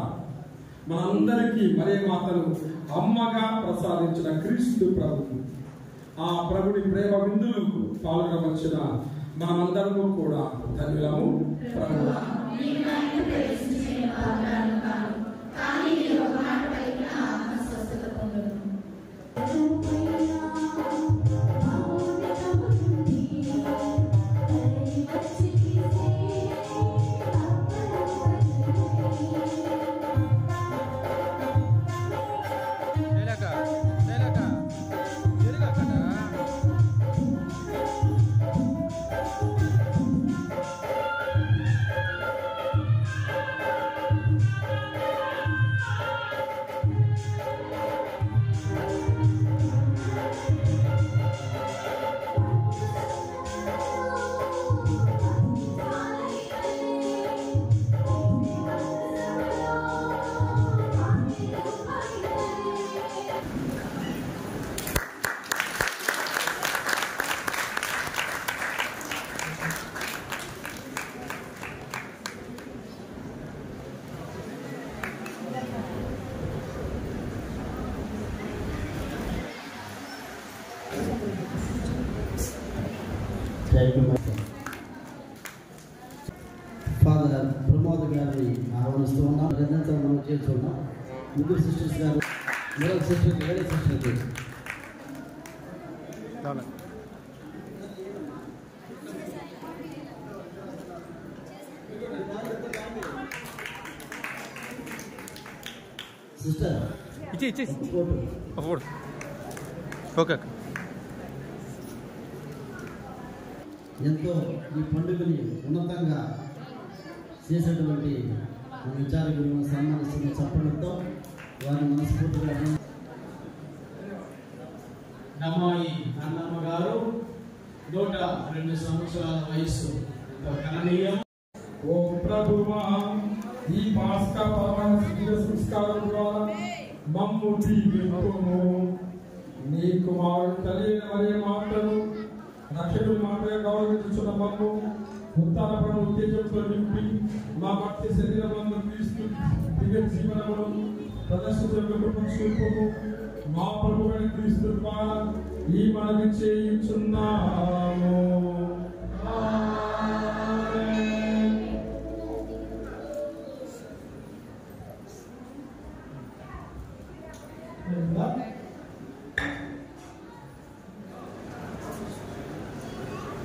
మనందరికీ మరే మాతను అమ్మగా ప్రసాదించిన క్రీస్తు ప్రభు. ఆ ప్రభుని ప్రేమ విందులు పాల్గొనవచ్చిన మనమందరము కూడా ధన్యులము. ప్రభు
ఫాదర్ ప్రమోద్ గారిని ఆహ్వానిస్తూ ఉన్నాం. గంధంతో మనం చేస్తున్నాం. ముగ్గురు సిస్టర్స్ గారు, మరొక సిస్టర్, వేరే సిస్టర్కి సిస్టర్
ఓకే.
ఎంతో ఈ పండుగని ఉన్నతంగా చేసేటువంటి మన విచారకులను సన్మానిస్తున్న చప్పలతో వారిని మనస్ఫూర్తిగా
నమ్మాయి అన్నమ్మ గారు 102 సంవత్సరాల వయస్సు గణనీయం.
ఓ ప్రభువా, ఈ పాస్కా పరమైన శరీర సంస్కారం ద్వారా మమ్ము దీవింపుము. నీ కుమారుడు కలిగిన మరియ మాటను రక్షకుడు మాటగా గౌరవించున్న మమ్ము ఉత్తానపరమ ఉత్తేజంతో నింపి మా భక్తి శరీరమందు క్రీస్తు దివ్య జీవనమును ప్రదర్శించుము. మా ప్రభువైన క్రీస్తు ద్వారా ఈ మనవి చేయుచున్నాము.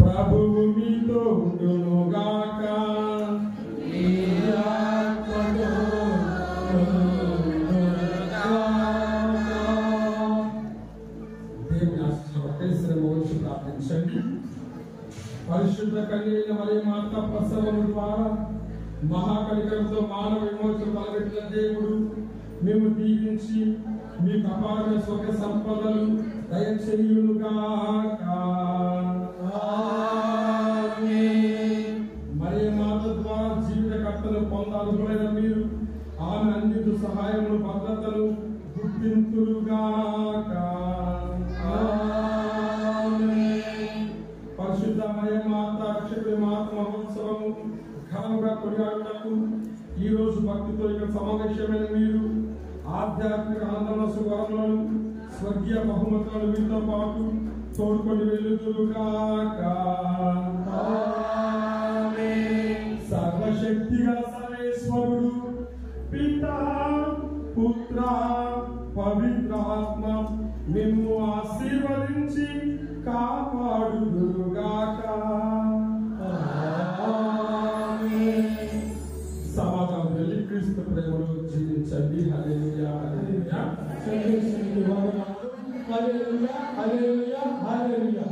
ప్రభువు మీతో ఉండునుగాక. దేవుని ఆశీర్వాదం ప్రార్థించండి. పరిశుద్ధ కన్యైన మరియ మాత ప్రసవము ద్వారా మహాకనికరంతో మానవ విమోచన కలగట్టిన దేవుడు మేము దీవించి మీకు అపారమైన సుఖ సంపదలు దయచేయునుగాక. మరియ మాత ద్వారా జీవిత కర్తలు పొందాలనుకున్న మీరు ఆమె అందించు సహాయములు భద్రతలు గుర్తింతులుగాక. పరిశుద్ధ మరియ మాత రక్షకుడి మాత మహోత్సవము ఘనంగా కొనియాడుటకు ఈ రోజు భక్తితో ఇక్కడ సమావేశమైన మీరు ఆధ్యాత్మిక ఆనంద సువరణలను స్వర్గీయ బహుమతులను వీరితో పాటు తోడుకొని వెళ్ళుదురుగాక. సర్వశక్తి గల సర్వేశ్వరుడు పితా పుత్ర పవిత్రాత్మ మిమ్ము ఆశీర్వదించి కాపాడుదురుగాక. సమాధానం వెళ్ళి క్రీస్తు ప్రేమలో జీవించండి. హల్లెలూయా, హల్లెలూయా, హల్లెలూయా, హల్లెలూయా, హల్లెలూయా.